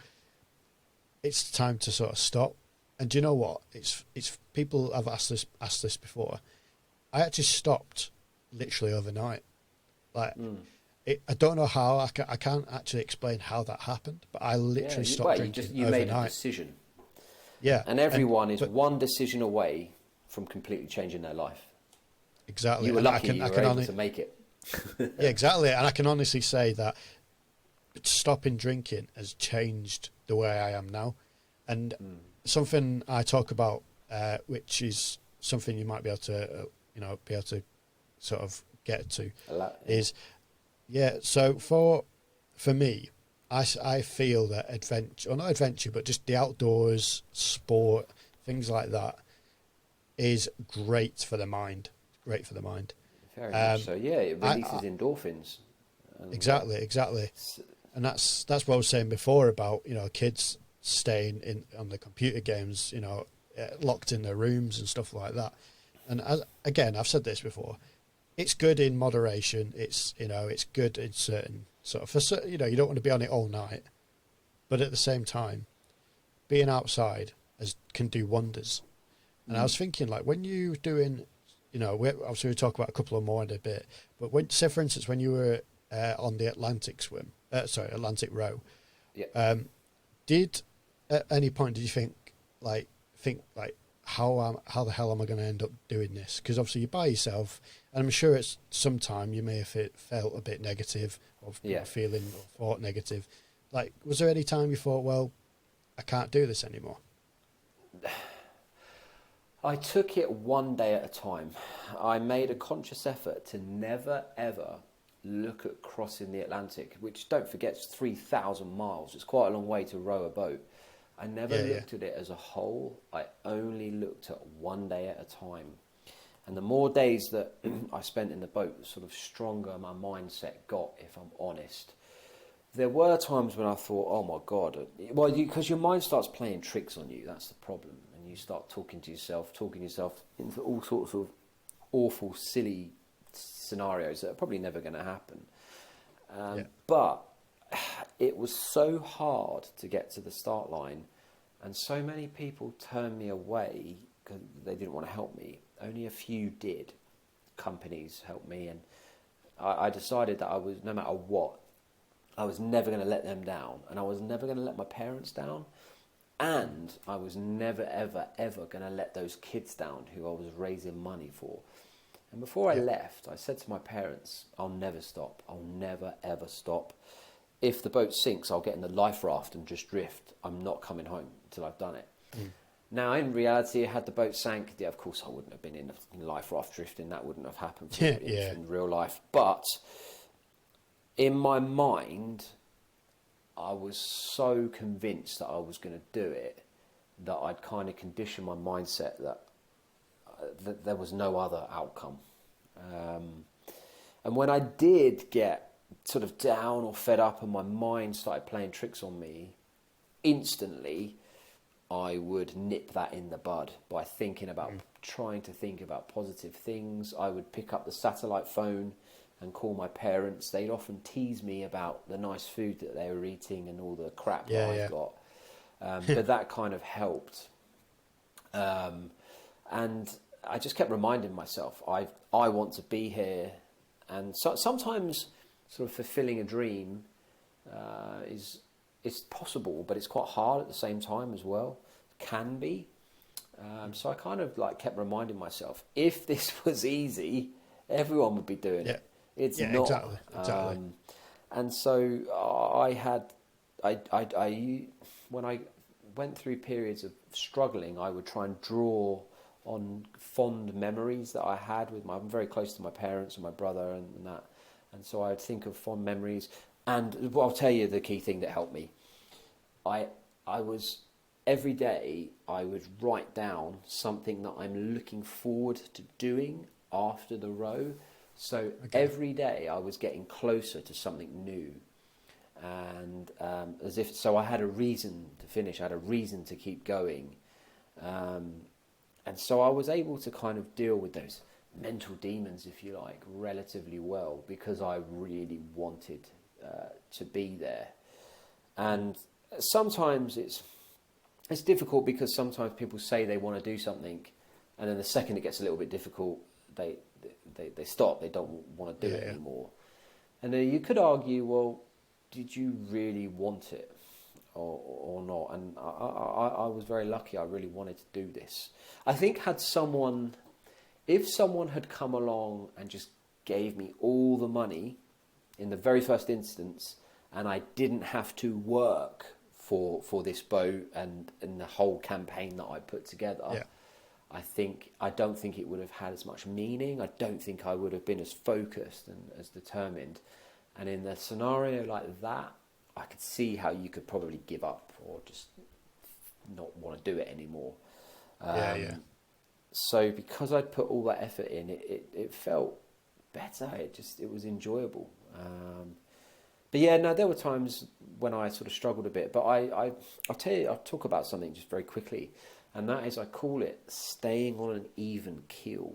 it's time to sort of stop. And do you know what? It's people have asked this before. I actually stopped literally overnight. I don't know how. I can't actually explain how that happened, but I literally stopped drinking you overnight. made a decision. Yeah. And everyone is one decision away from completely changing their life. exactly. You were And lucky you were able to make it. Yeah, exactly. And I can honestly say that stopping drinking has changed the way I am now. And something I talk about, which is something you might be able to, be able to sort of get to, is, so for me, I feel that adventure, or not adventure, but just the outdoors, sport, things like that, is great for the mind. Great for the mind. Very much so. Yeah, it releases endorphins. And, exactly. And that's what I was saying before about, kids staying on the computer games, locked in their rooms and stuff like that. And again, I've said this before, it's good in moderation. It's, it's good in certain sort of, you don't want to be on it all night, but at the same time, being outside can do wonders. And I was thinking, like, when you're doing, obviously we'll talk about a couple of more in a bit, but say, for instance, when you were on the Atlantic row, did at any point did you think how the hell am I going to end up doing this? Because obviously you're by yourself, and I'm sure it's sometime you may have felt a bit negative, or feeling or thought negative. Like, was there any time you thought, well, I can't do this anymore? I took it one day at a time. I made a conscious effort to never, ever look at crossing the Atlantic, which, don't forget, is 3,000 miles. It's quite a long way to row a boat. I never looked at it as a whole. I only looked at one day at a time. And the more days that I spent in the boat, the sort of stronger my mindset got, if I'm honest. There were times when I thought, oh my God, well, because your mind starts playing tricks on you, that's the problem. And you start talking yourself into all sorts of awful, silly scenarios that are probably never going to happen. But it was so hard to get to the start line, and so many people turned me away because they didn't want to help me. Only a few did. Companies helped me, and I decided that I was, no matter what, I was never going to let them down, and I was never going to let my parents down, and I was never, ever, ever going to let those kids down who I was raising money for. And before I left, I said to my parents, I'll never stop. I'll never, ever stop. If the boat sinks, I'll get in the life raft and just drift. I'm not coming home until I've done it. Now, in reality, had the boat sank, of course I wouldn't have been in life raft drifting. That wouldn't have happened in real life. But in my mind, I was so convinced that I was going to do it that I'd kind of conditioned my mindset that there was no other outcome. And when I did get sort of down or fed up and my mind started playing tricks on me, instantly I would nip that in the bud by trying to think about positive things. I would pick up the satellite phone and call my parents. They'd often tease me about the nice food that they were eating and all the crap that I've got. But that kind of helped. And I just kept reminding myself, I want to be here. And so sometimes sort of fulfilling a dream it's possible, but it's quite hard at the same time as well. Can be. So I kind of kept reminding myself, if this was easy, everyone would be doing it. It's not. Exactly. And so when I went through periods of struggling, I would try and draw on fond memories that I had I'm very close to my parents and my brother and that. And so I'd think of fond memories. And I'll tell you the key thing that helped me. Every day I would write down something that I'm looking forward to doing after the row. So every day I was getting closer to something new. And so I had a reason to finish, I had a reason to keep going. And so I was able to kind of deal with those mental demons, if you like, relatively well, because I really wanted to be there. And sometimes it's difficult because sometimes people say they want to do something, and then the second it gets a little bit difficult, they stop. They don't want to do it anymore. And then you could argue, well, did you really want it or not? And I was very lucky. I really wanted to do this. I think had someone if someone had come along and just gave me all the money in the very first instance, and I didn't have to work for this boat and the whole campaign that I put together, I don't think it would have had as much meaning. I don't think I would have been as focused and as determined. And in a scenario like that, I could see how you could probably give up or just not want to do it anymore. So because I'd put all that effort in, it felt better. It was enjoyable. But yeah, no, there were times when I sort of struggled a bit. But I'll talk about something just very quickly, and that is, I call it staying on an even keel.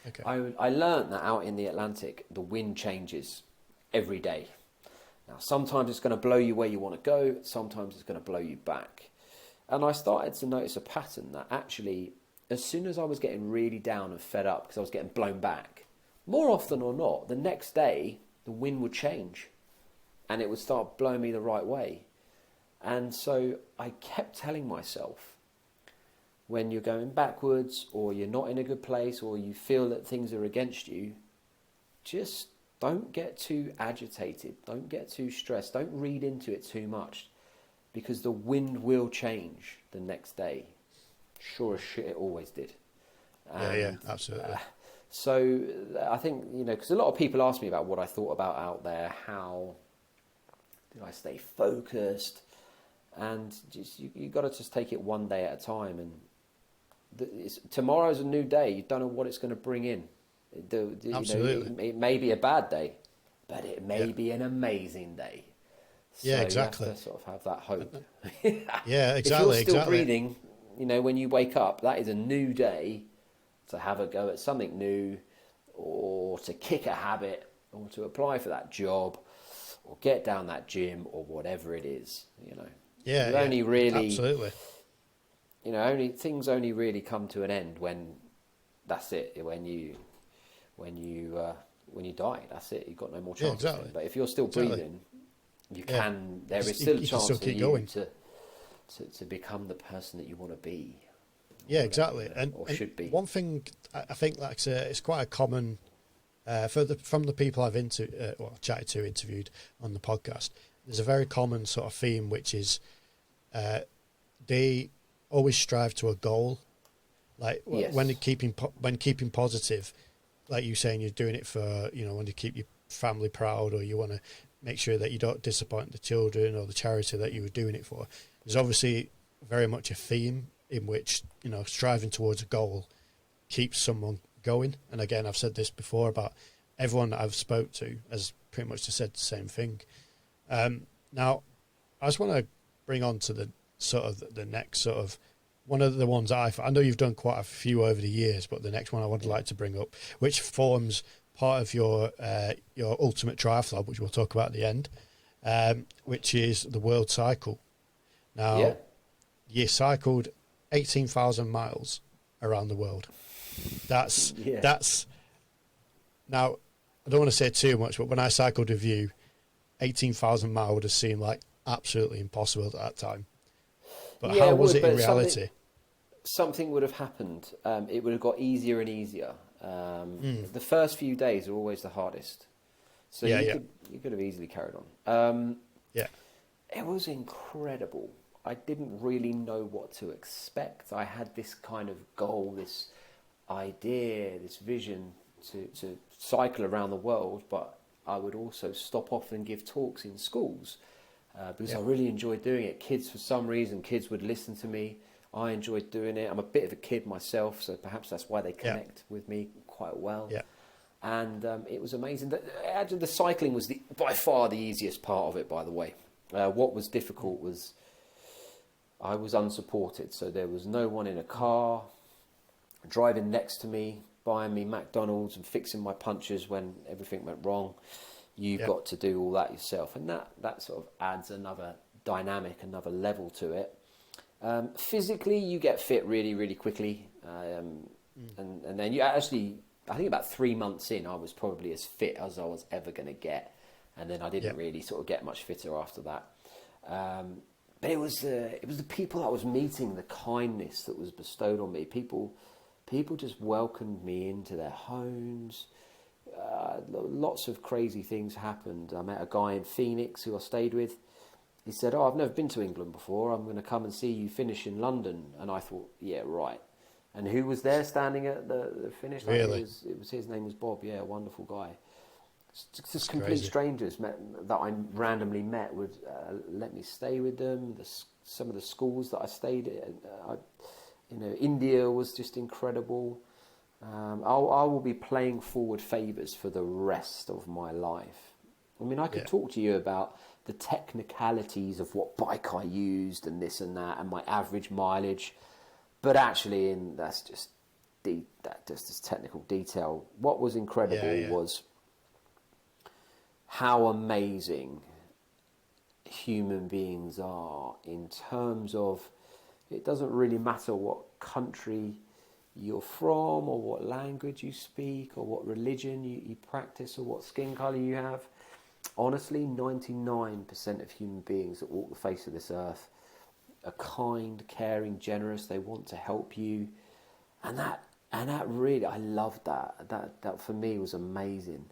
Okay. I learned that out in the Atlantic, the wind changes every day. Now, sometimes it's going to blow you where you want to go. Sometimes it's going to blow you back. And I started to notice a pattern that actually, as soon as I was getting really down and fed up because I was getting blown back, more often or not, the next day, the wind would change and it would start blowing me the right way. And so I kept telling myself, when you're going backwards or you're not in a good place or you feel that things are against you, just don't get too agitated. Don't get too stressed. Don't read into it too much, because the wind will change the next day. Sure as shit, it always did. Yeah, absolutely. So I think, because a lot of people ask me about what I thought about out there, how did I stay focused, and just you got to just take it one day at a time. And tomorrow's a new day. You don't know what it's going to bring in. Absolutely. It may be a bad day, but it may be an amazing day. So exactly. You have to sort of have that hope. Yeah, exactly. If you're still exactly. breathing, when you wake up, that is a new day to have a go at something new, or to kick a habit, or to apply for that job, or get down that gym, or whatever it is. Yeah, only really, absolutely. Things only really come to an end when that's it. When you die, that's it. You've got no more chance. Exactly. But if you're still breathing, you can. There is still a chance for you going. to become the person that you want to be. Yeah, exactly. And should be. One thing I think that's it's quite a common from the people I've chatted to, interviewed on the podcast. There's a very common sort of theme, which is they always strive to a goal. Like when keeping positive, like you saying, you're doing it for when you keep your family proud, or you want to make sure that you don't disappoint the children or the charity that you were doing it for. There's obviously very much a theme in which striving towards a goal keeps someone going. And again, I've said this before about everyone that I've spoke to has pretty much just said the same thing. Now, I just want to bring on to the next sort of one of the ones I know you've done quite a few over the years, but the next one I would like to bring up, which forms part of your ultimate triathlon, which we'll talk about at the end, which is the World Cycle. Now, you cycled 18,000 miles around the world. That's now, I don't want to say too much, but when I cycled with you, 18,000 miles would have seemed like absolutely impossible at that time. But how was it in reality? Something would have happened. It would have got easier and easier. The first few days are always the hardest. So you could have easily carried on. It was incredible. I didn't really know what to expect. I had this kind of goal, this idea, this vision to cycle around the world, but I would also stop off and give talks in schools because I really enjoyed doing it. For some reason, kids would listen to me. I enjoyed doing it. I'm a bit of a kid myself, so perhaps that's why they connect with me quite well. Yeah. And it was amazing. Actually, the cycling was by far the easiest part of it, by the way. What was difficult was I was unsupported, so there was no one in a car driving next to me, buying me McDonald's and fixing my punches when everything went wrong. You've got to do all that yourself, and that sort of adds another dynamic, another level to it. Physically, you get fit really, really quickly, and then you actually, I think about 3 months in, I was probably as fit as I was ever going to get, and then I didn't really sort of get much fitter after that. But it was the people I was meeting, the kindness that was bestowed on me. People people just welcomed me into their homes. Lots of crazy things happened. I met a guy in Phoenix who I stayed with. He said, "Oh, I've never been to England before. I'm going to come and see you finish in London." And I thought, "Yeah, right." And who was there standing at the finish line? Really? It was his name was Bob. Yeah, a wonderful guy. Just complete crazy. strangers that I randomly met would let me stay with them. Some of the schools that I stayed in, India was just incredible. I will be playing forward favours for the rest of my life. I mean, I could talk to you about the technicalities of what bike I used and this and that and my average mileage, but actually, that's just this technical detail. What was incredible was how amazing human beings are in terms of, it doesn't really matter what country you're from or what language you speak or what religion you practice or what skin colour you have. Honestly, 99% of human beings that walk the face of this earth are kind, caring, generous. They want to help you, and that really, I loved that. That for me was amazing.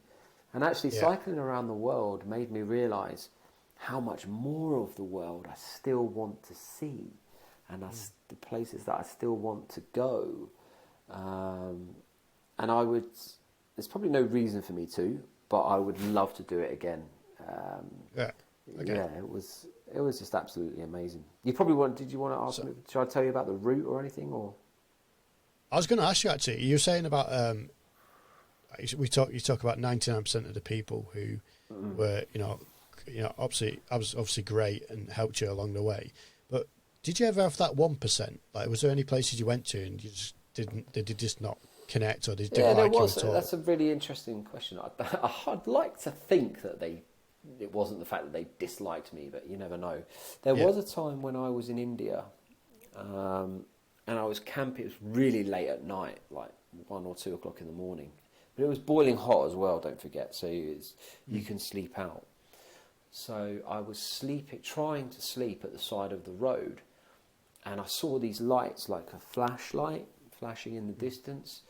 And actually, cycling around the world made me realise how much more of the world I still want to see, and the places that I still want to go. And there's probably no reason for me to, but I would love to do it again. It was just absolutely amazing. Did you want to ask me, should I tell you about the route or anything, or? I was going to ask you actually, you were saying about, you talk about 99% of the people who were, obviously great and helped you along the way, but did you ever have that 1%? Like, was there any places you went to and you just did you just not connect, or did you like you at all? That's a really interesting question. I'd like to think that it wasn't the fact that they disliked me, but you never know. There was a time when I was in India, and I was camping. It was really late at night, like 1 or 2 o'clock in the morning. But it was boiling hot as well, don't forget, so you can sleep out. So I was trying to sleep at the side of the road, and I saw these lights like a flashlight flashing in the distance,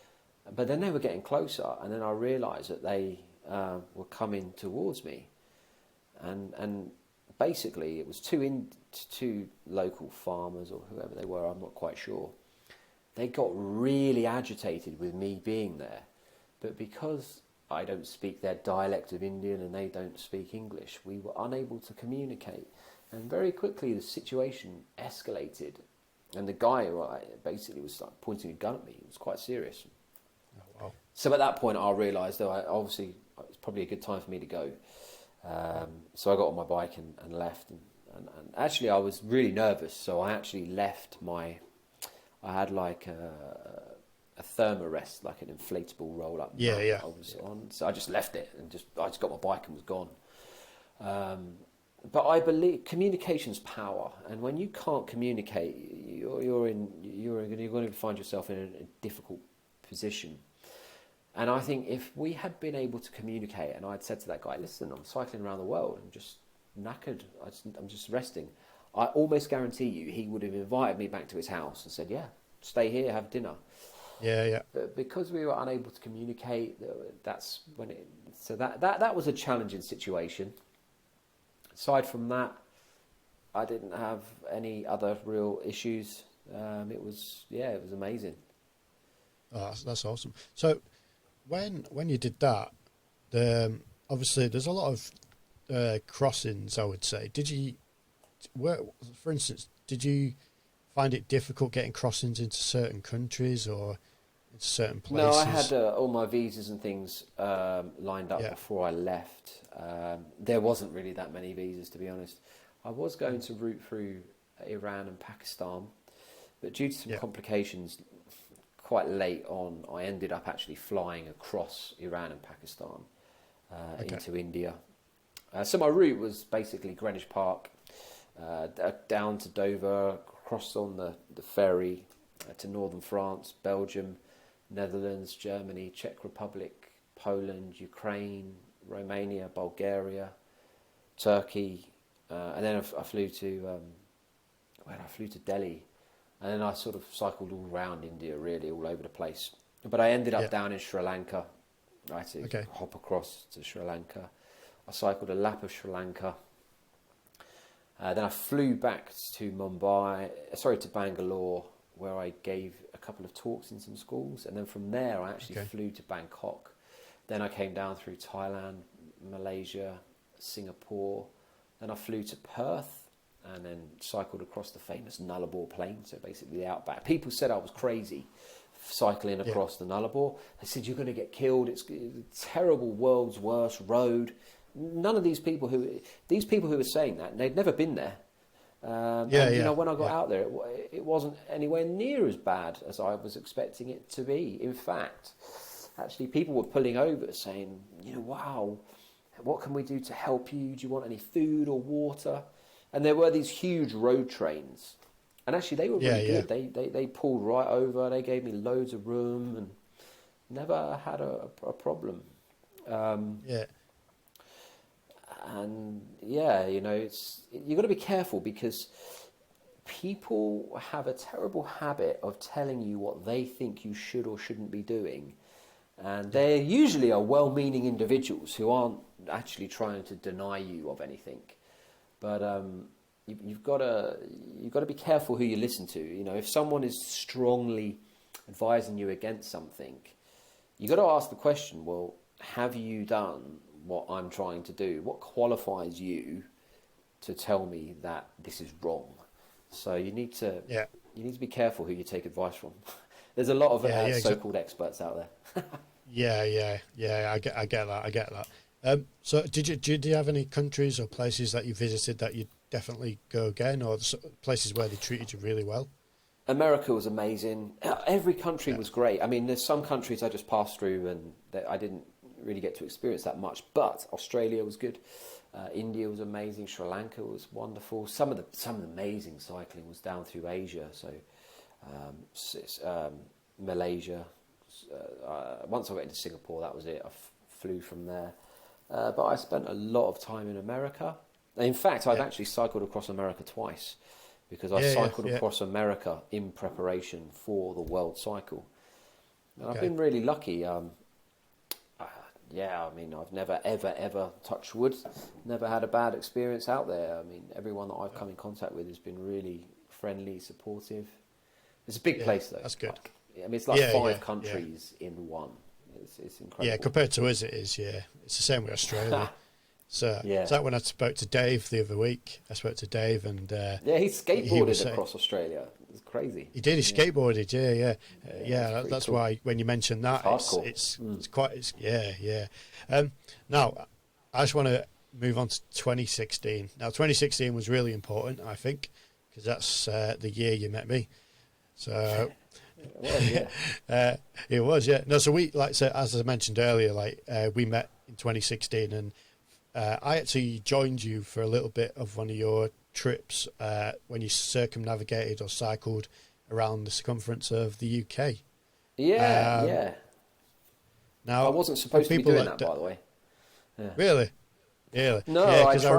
but then they were getting closer, and then I realised that they were coming towards me, and basically it was two local farmers or whoever they were, I'm not quite sure. They got really agitated with me being there, but because I don't speak their dialect of Indian and they don't speak English, we were unable to communicate, and very quickly the situation escalated. And the guy basically was like pointing a gun at me. It was quite serious. Oh, wow. So at that point, I realised that obviously it's probably a good time for me to go. So I got on my bike and left. And actually, I was really nervous. So I actually left I had like a thermarest, like an inflatable roll-up. I was on. So I just left it and I just got my bike and was gone. But I believe communication's power, and when you can't communicate, you're going to find yourself in a difficult position. And I think if we had been able to communicate, and I'd said to that guy, "Listen, I'm cycling around the world. I'm just knackered. I'm just resting," I almost guarantee you he would have invited me back to his house and said, "Yeah, stay here, have dinner." Yeah. But because we were unable to communicate, that's when that was a challenging situation. Aside from that, I didn't have any other real issues. It was amazing. Oh, that's awesome. So when you did that, obviously there's a lot of crossings, I would say. For instance, did you find it difficult getting crossings into certain countries or into certain places? No, I had all my visas and things lined up before I left. There wasn't really that many visas, to be honest. I was going to route through Iran and Pakistan, but due to some complications, quite late on, I ended up actually flying across Iran and Pakistan into India. So my route was basically Greenwich Park, down to Dover, across on the ferry to northern France, Belgium, Netherlands, Germany, Czech Republic, Poland, Ukraine, Romania, Bulgaria, Turkey, and then I flew to Delhi, And then I sort of cycled all around India, really, all over the place. But I ended up down in Sri Lanka. I had to hop across to Sri Lanka. I cycled a lap of Sri Lanka. Then I flew back to to Bangalore, where I gave a couple of talks in some schools. And then from there, I actually flew to Bangkok. Then I came down through Thailand, Malaysia, Singapore. Then I flew to Perth and then cycled across the famous Nullarbor Plain, so basically the outback. People said I was crazy cycling across the Nullarbor. They said, you're going to get killed. It's a terrible, world's worst road. None of these people who were saying that, they'd never been there. When I got out there, it wasn't anywhere near as bad as I was expecting it to be. In fact, actually, people were pulling over saying, wow, what can we do to help you? Do you want any food or water? And there were these huge road trains. And actually, they were really good. They pulled right over. They gave me loads of room and never had a problem. And you've got to be careful, because people have a terrible habit of telling you what they think you should or shouldn't be doing. And they usually are well-meaning individuals who aren't actually trying to deny you of anything. But you've got to be careful who you listen to. If someone is strongly advising you against something, you've got to ask the question, well, have you done what I'm trying to do? What qualifies you to tell me that this is wrong? So you need to be careful who you take advice from. There's a lot of so-called experts out there. I get that. So did you have any countries or places that you visited that you'd definitely go again, or places where they treated you really well? America was amazing. Every country was great. I mean, there's some countries I just passed through and that I didn't really get to experience that much, but Australia was good. India was amazing. Sri Lanka was wonderful. Some of the amazing cycling was down through Asia. So Malaysia. Once I got into Singapore, that was it. I flew from there. But I spent a lot of time in America. In fact, I've actually cycled across America twice, because I cycled across America in preparation for the World Cycle. And I've been really lucky. I've never, ever, touched wood, never had a bad experience out there. I mean, everyone that I've come in contact with has been really friendly, supportive. It's a big place, though. That's good. It's like five countries in one. It's incredible. Yeah, compared to us, it is, It's the same with Australia. So it's like when I spoke to Dave the other week. I spoke to Dave and... he skateboarded across Australia. It's crazy. He did. He skateboarded. That's cool. Why when you mentioned that, it's quite. Now, I just want to move on to 2016. Now, 2016 was really important, I think, because that's the year you met me. So. It was. No, so we as I mentioned earlier, we met in 2016, and I actually joined you for a little bit of one of your trips when you circumnavigated or cycled around the circumference of the UK. Now, I wasn't supposed to be doing that, by the way. Really? No, because I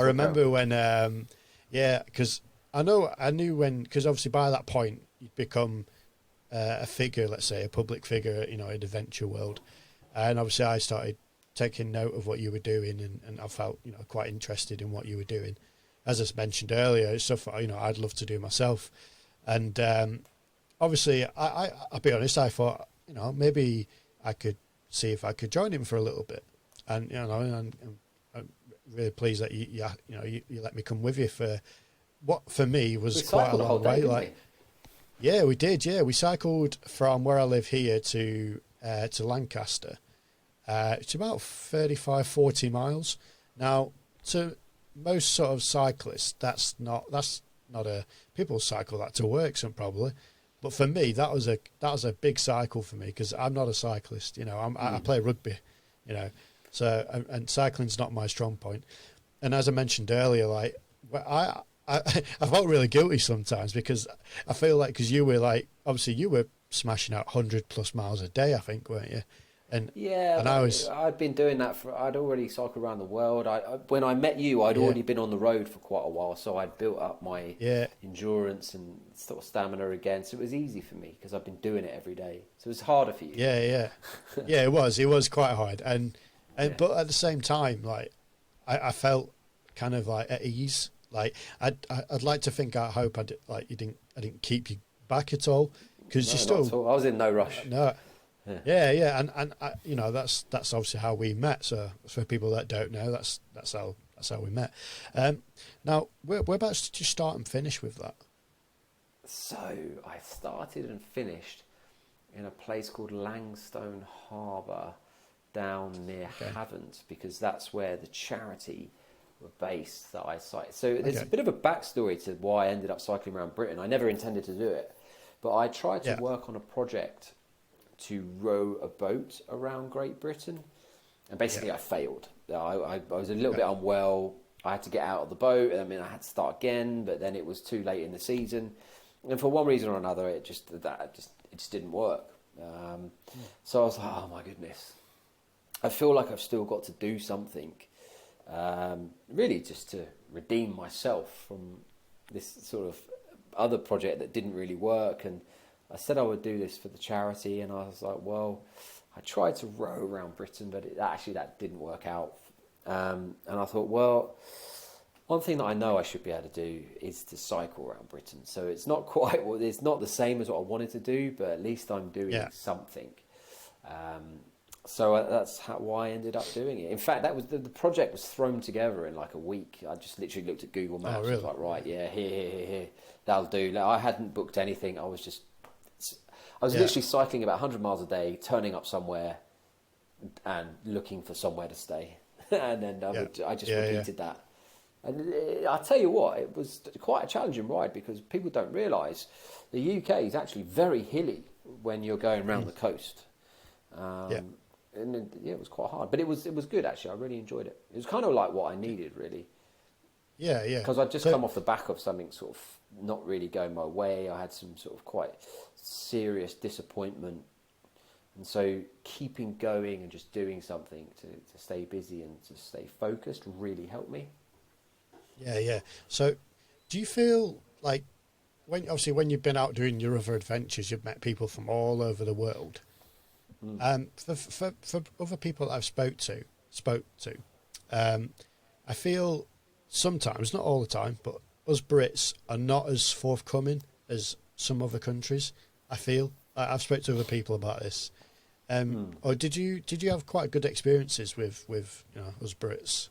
remember when because I knew when, because obviously by that point you'd become a figure, let's say a public figure, in the adventure world, and obviously I started taking note of what you were doing, and I felt quite interested in what you were doing. As I mentioned earlier, it's stuff I'd love to do myself, and obviously I'll be honest, I thought maybe I could see if I could join him for a little bit, and and I'm really pleased that you let me come with you for what for me was quite a long way. We did. We cycled from where I live here to Lancaster. It's about 35, 40 miles. Now, to most sort of cyclists, that's not a, people cycle that to work, some probably, but for me that was a big cycle for me, because I'm not a cyclist. I play rugby, so and cycling's not my strong point. And as I mentioned earlier, I felt really guilty sometimes, because I feel like, because you were obviously you were smashing out 100 plus miles a day, I think, weren't you? And Yeah, and I was I'd been doing that I'd already cycled around the world. When I met you, I'd already been on the road for quite a while, so I'd built up my yeah endurance and sort of stamina again. So it was easy for me because I've been doing it every day. So it was harder for you. yeah it was quite hard, and Yeah. but at the same time, like I felt kind of like at ease. Like I'd like to think, I hope I didn't keep you back at all, because No, you're not at still all. I was in no rush. no. Yeah. Yeah, and you know, that's obviously how we met. So for people that don't know, that's how we met. Now, whereabouts did you start and finish with that? So I started and finished in a place called Langstone Harbour down near Havant, because that's where the charity were based that I cited. So there's a bit of a backstory to why I ended up cycling around Britain. I never intended to do it, but I tried to work on a project to row a boat around Great Britain, and basically I failed. I was a little bit unwell. I had to get out of the boat. I mean, I had to start again, but then it was too late in the season, and for one reason or another, it just didn't work. So I was like, oh my goodness, I feel like I've still got to do something, really just to redeem myself from this sort of other project that didn't really work. And I said I would do this for the charity, and I was like, well, I tried to row around Britain, but that didn't work out. And I thought, well, one thing that I know I should be able to do is to cycle around Britain. So it's not quite, it's not the same as what I wanted to do, but at least I'm doing something. So that's why I ended up doing it. In fact, that was the project was thrown together in like a week. I just literally looked at Google Maps. Oh, really? I was like, right, yeah, here, that'll do. Like, I hadn't booked anything. I was literally cycling about 100 miles a day, turning up somewhere and looking for somewhere to stay. And then I just repeated that. And I'll tell you what, it was quite a challenging ride, because people don't realise the UK is actually very hilly when you're going around the coast. And it was quite hard, but it was good actually. I really enjoyed it. It was kind of like what I needed, really. Yeah. Because I'd just come off the back of something sort of not really going my way. I had some sort of quite serious disappointment, and so keeping going and just doing something to stay busy and to stay focused really helped me. Yeah. So do you feel like, when you've been out doing your other adventures, you've met people from all over the world? For other people I've spoke to, I feel sometimes, not all the time, but us Brits are not as forthcoming as some other countries. I feel I've spoke to other people about this. Or did you have quite good experiences with us Brits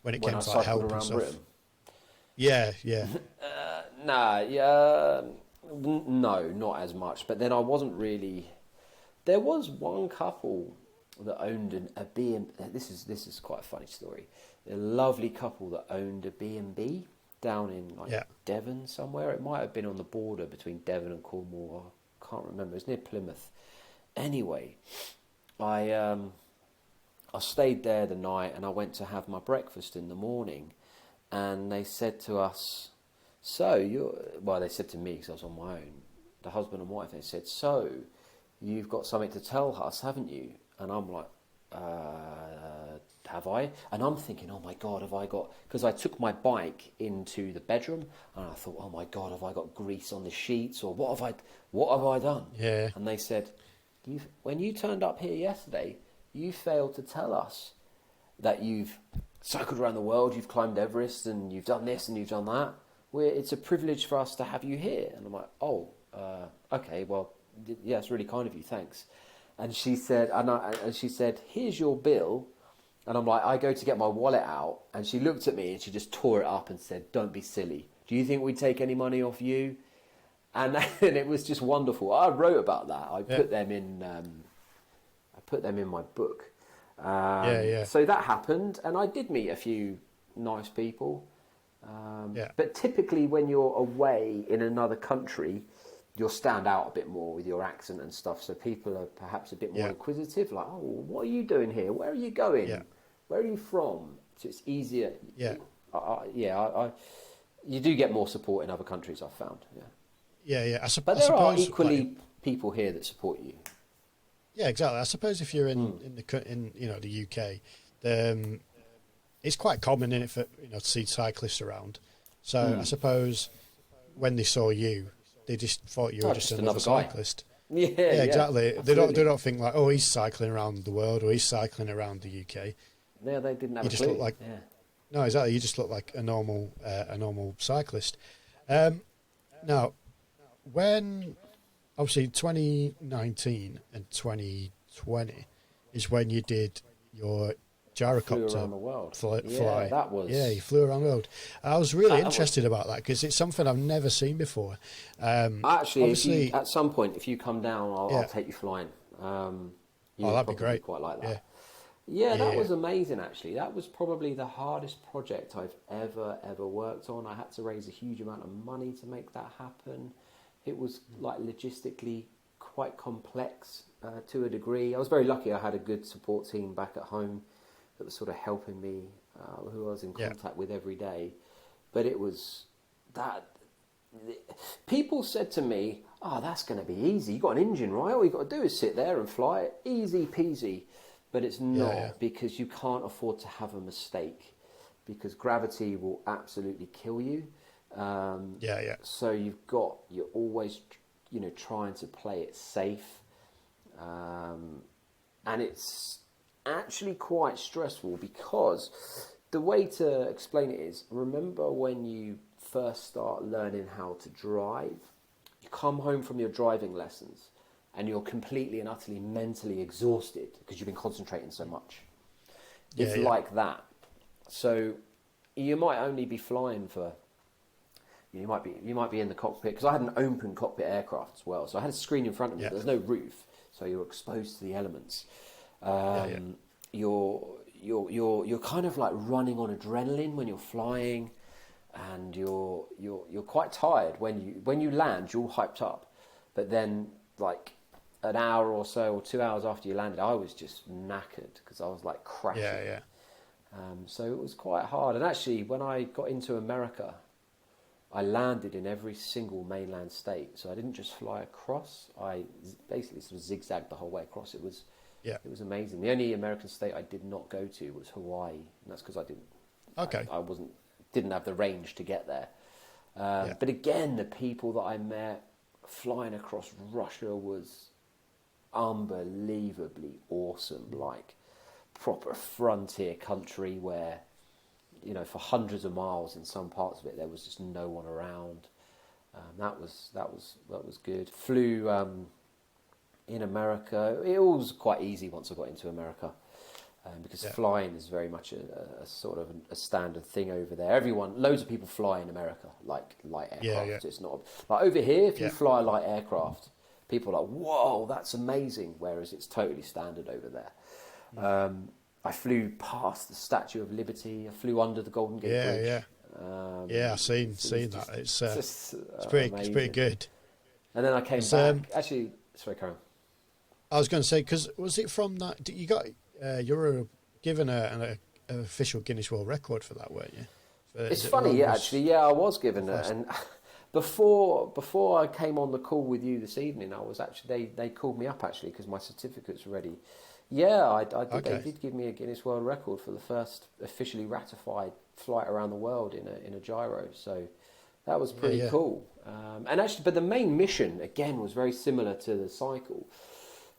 when it came to like help and stuff? Britain? Yeah. No, not as much. But then I wasn't really. There was one couple that owned a B&B. This is quite a funny story. A lovely couple that owned a B&B down in Devon somewhere. It might have been on the border between Devon and Cornwall. I can't remember. It was near Plymouth. Anyway, I stayed there the night, and I went to have my breakfast in the morning, and they said to us, they said to me, because I was on my own, the husband and wife, they said, so you've got something to tell us, haven't you? And I'm like, have I? And I'm thinking, oh my God, have I got... Because I took my bike into the bedroom, and I thought, oh my God, have I got grease on the sheets? Or what have I done? Yeah. And they said, when you turned up here yesterday, you failed to tell us that you've cycled around the world, you've climbed Everest, and you've done this and you've done that. It's a privilege for us to have you here. And I'm like, okay, well... Yeah, it's really kind of you, thanks. And she said, here's your bill. And I'm like, I go to get my wallet out, and she looked at me and she just tore it up and said, don't be silly. Do you think we'd take any money off you? And it was just wonderful. I wrote about that. I put them in my book. So that happened, and I did meet a few nice people. But typically when you're away in another country, you'll stand out a bit more with your accent and stuff. So people are perhaps a bit more inquisitive, like, oh, what are you doing here? Where are you going? Where are you from? So it's easier. You do get more support in other countries, I've found. Yeah. But there are equally people here that support you. Yeah, exactly. I suppose if you're in the UK, it's quite common in it for to see cyclists around. So I suppose when they saw you, they just thought you were Oh, just just another another guy. cyclist. Yeah, Yeah, yeah, exactly. They absolutely. don't think like, oh, he's cycling around the world or he's cycling around the UK. Yeah, they didn't have You a just look clue. like Yeah. no, exactly. You just look like a normal cyclist. Um, Now, when obviously 2019 and 2020 is when you did your Flew gyrocopter around the world. Yeah, fly. that Yeah, was you flew around the world. I was really that was interested about that because it's something I've never seen before. actually. If you Obviously, at some point, if you come down, I'll yeah. take you flying. You Oh, would that'd be probably great. quite like Yeah, that. Yeah, that yeah, was amazing. Actually, that was probably the hardest project I've ever worked on. I had to raise a huge amount of money to make that happen. It was like logistically quite complex to a degree. I was very lucky. I had a good support team back at home that was sort of helping me, who I was in yeah, contact with every day. But it was that people said to me, "Oh, that's going to be easy. You got an engine, right? All you got to do is sit there and fly it, easy peasy." But it's yeah, yeah, not, because you can't afford to have a mistake, because gravity will absolutely kill you. yeah, yeah, So you're always, trying to play it safe, um, and it's actually quite stressful, because the way to explain it is, remember when you first start learning how to drive, you come home from your driving lessons and you're completely and utterly mentally exhausted because you've been concentrating so much. yeah, It's yeah, like that. So you might only be flying for, you might be in the cockpit, because I had an open cockpit aircraft as well. So I had a screen in front of me, yeah, but there's no roof, so you're exposed to the elements. yeah, yeah, You're kind of like running on adrenaline when you're flying, and you're quite tired when you land. You're all hyped up, but then like an hour or so, or 2 hours after you landed, I was just knackered because I was like crashing. yeah, So it was quite hard. And actually, when I got into America, I landed in every single mainland state. So I didn't just fly across. I basically sort of zigzagged the whole way across. yeah. It was amazing. The only American state I did not go to was Hawaii, and that's because Okay. I didn't have the range to get there. Yeah, But again, the people that I met flying across Russia was unbelievably awesome. Like proper frontier country where, for hundreds of miles in some parts of it, there was just no one around. That was good. Flew in America. It was quite easy once I got into America, because yeah, flying is very much a sort of a standard thing over there. Loads of people fly in America, like light yeah, aircraft. yeah, It's not like over here. If you yeah. fly a light aircraft, people are like, "Whoa, that's amazing!" Whereas it's totally standard over there. I flew past the Statue of Liberty. I flew under the Golden Gate Yeah, Bridge. yeah, yeah. I've seen It was that. just It's pretty amazing. good. And then I came 'Cause, back. Actually, sorry, Karen. I was going to say, because was it from that? You got you were given an official Guinness World Record for that, weren't you? It's Is it funny, yeah. longest? Actually, yeah, I was given it, Fast? and before I came on the call with you this evening, I was actually they called me up actually because my certificate's ready. Yeah, I did. They Okay. did give me a Guinness World Record for the first officially ratified flight around the world in a gyro. So that was Yeah, pretty yeah, cool. And actually, but the main mission again was very similar to the cycle.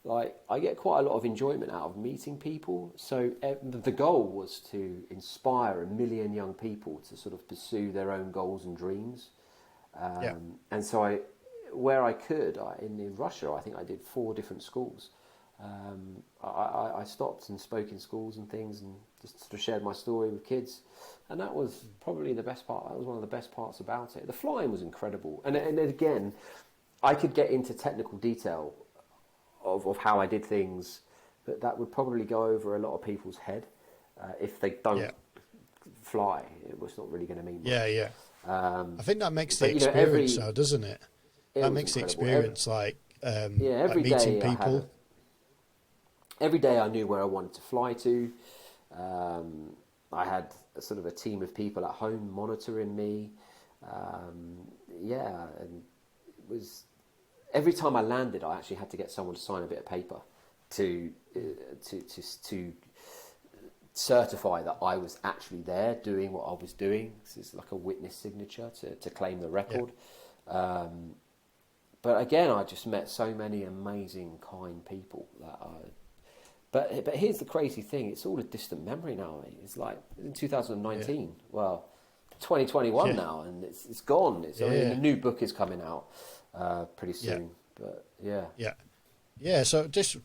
Like I get quite a lot of enjoyment out of meeting people. So the goal was to inspire 1 million young people to sort of pursue their own goals and dreams. yeah, And so where I could, in Russia, I think I did 4 different schools. I stopped and spoke in schools and things, and just sort of shared my story with kids, and that was probably the best part. That was one of the best parts about it. The flying was incredible, and again, I could get into technical detail of how I did things, but that would probably go over a lot of people's head if they don't yeah, fly. It was not really going to mean much. yeah, yeah. I think that makes the But experience, though, doesn't it? it That was makes the incredible. experience Yeah, like every meeting day I had people. every day I knew where I wanted to fly to. I had sort of a team of people at home monitoring me. Yeah, and it was every time I landed, I actually had to get someone to sign a bit of paper to certify that I was actually there doing what I was doing. It's like a witness signature to claim the record. Yeah. But again, I just met so many amazing, kind people that But here's the crazy thing: it's all a distant memory now. It's like in 2019. Well, 2021 now, and it's gone. I mean, the new book is coming out pretty soon. But yeah. So just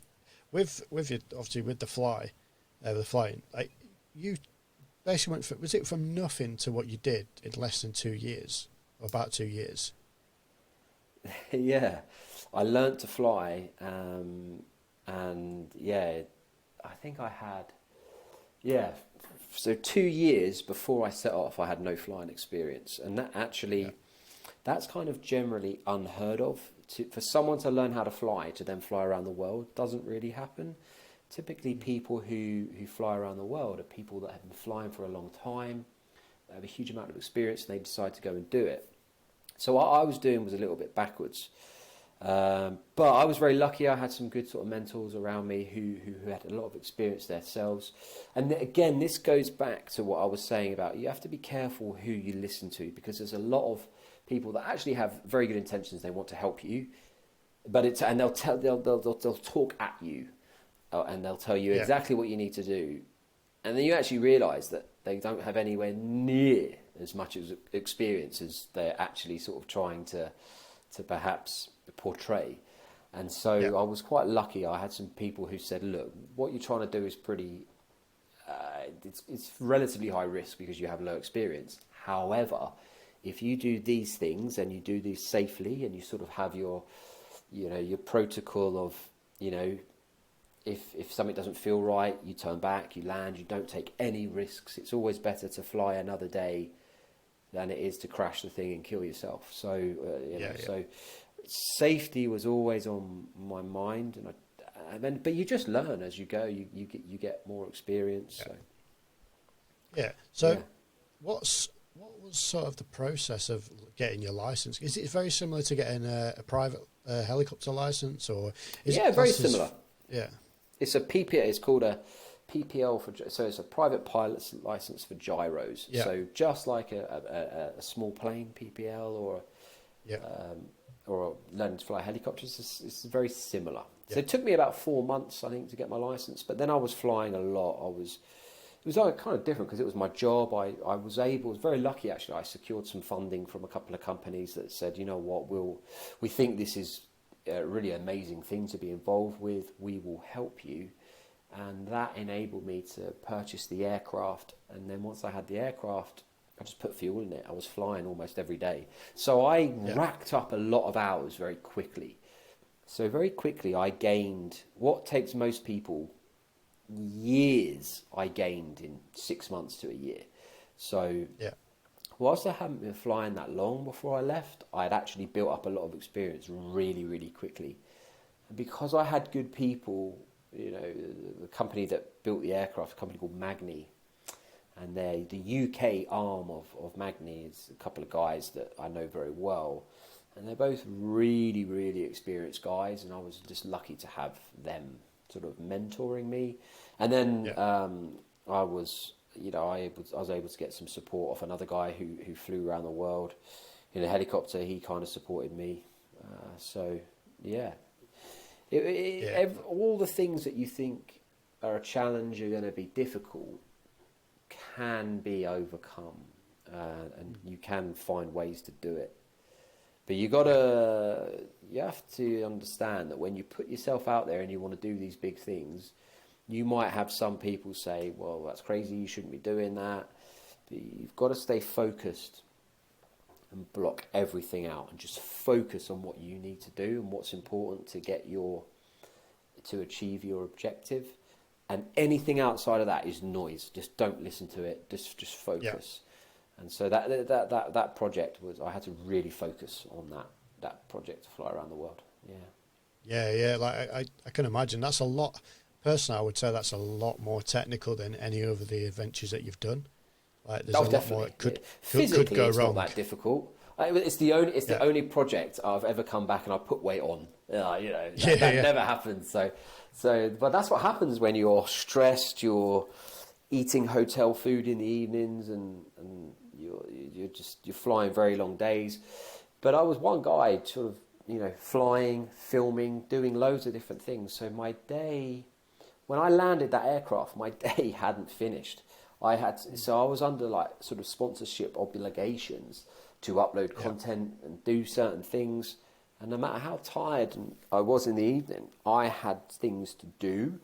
with you, obviously with the flying, like you basically went was it from nothing to what you did in less than 2 years, or about 2 years? Yeah, I learned to fly, and I think I had, so 2 years before I set off, I had no flying experience. And that actually, that's kind of generally unheard of. For someone to learn how to fly, to then fly around the world, doesn't really happen. Typically, people who fly around the world are people that have been flying for a long time, they have a huge amount of experience, and they decide to go and do it. So what I was doing was a little bit backwards. But I was very lucky. I had some good sort of mentors around me who had a lot of experience themselves. And again, this goes back to what I was saying about you have to be careful who you listen to, because there's a lot of people that actually have very good intentions. They want to help you, but they'll talk at you, and they'll tell you exactly what you need to do. And then you actually realise that they don't have anywhere near as much experience as they're actually sort of trying to perhaps portray. And so I was quite lucky. I had some people who said, look, what you're trying to do is pretty it's relatively high risk because you have low experience. However, if you do these things and you do these safely, and you sort of have your protocol of, if something doesn't feel right, you turn back, you land, you don't take any risks. It's always better to fly another day than it is to crash the thing and kill yourself. So, so safety was always on my mind, but you just learn as you go. You get more experience. So, what was sort of the process of getting your license? Is it very similar to getting a private helicopter license, or is it very similar? Yeah, it's a PPL. It's called a PPL so it's a private pilot's license for gyros. Yeah. So just like a small plane PPL or learning to fly helicopters, it's very similar. Yeah. So it took me about 4 months, I think, to get my license. But then I was flying a lot. It was kind of different because it was my job. I was very lucky actually. I secured some funding from a couple of companies that said, you know what, we think this is a really amazing thing to be involved with. We will help you. And that enabled me to purchase the aircraft. And then once I had the aircraft, I just put fuel in it. I was flying almost every day. So I racked up a lot of hours very quickly. So very quickly I gained what takes most people years, I gained in 6 months to a year. So whilst I hadn't been flying that long before I left, I'd actually built up a lot of experience really, really quickly. And because I had good people, the company that built the aircraft, a company called Magni, and the UK arm of Magni is a couple of guys that I know very well, and they're both really, really experienced guys, and I was just lucky to have them sort of mentoring me. And then I was able to get some support off another guy who flew around the world in a helicopter. He kind of supported me. All the things that you think are a challenge, are going to be difficult, can be overcome, and you can find ways to do it. But you have to understand that when you put yourself out there and you want to do these big things, you might have some people say, well, that's crazy, you shouldn't be doing that. But you've got to stay focused and block everything out and just focus on what you need to do and what's important to achieve your objective. And anything outside of that is noise. Just don't listen to it. Just focus. Yeah. And so that project I had to really focus on that project to fly around the world. Yeah. Like I can imagine that's a lot. Personally, I would say that's a lot more technical than any of the adventures that you've done. Like there's a lot more that could go it's wrong. Not that difficult. It's the only project I've ever come back and I put weight on. That never happens. So So, but that's what happens when you're stressed. You're eating hotel food in the evenings, and you're flying very long days. But I was one guy, sort of, flying, filming, doing loads of different things. So my day, when I landed that aircraft, my day hadn't finished. So I was under like sort of sponsorship obligations to upload content and do certain things. And no matter how tired I was in the evening, I had things to do.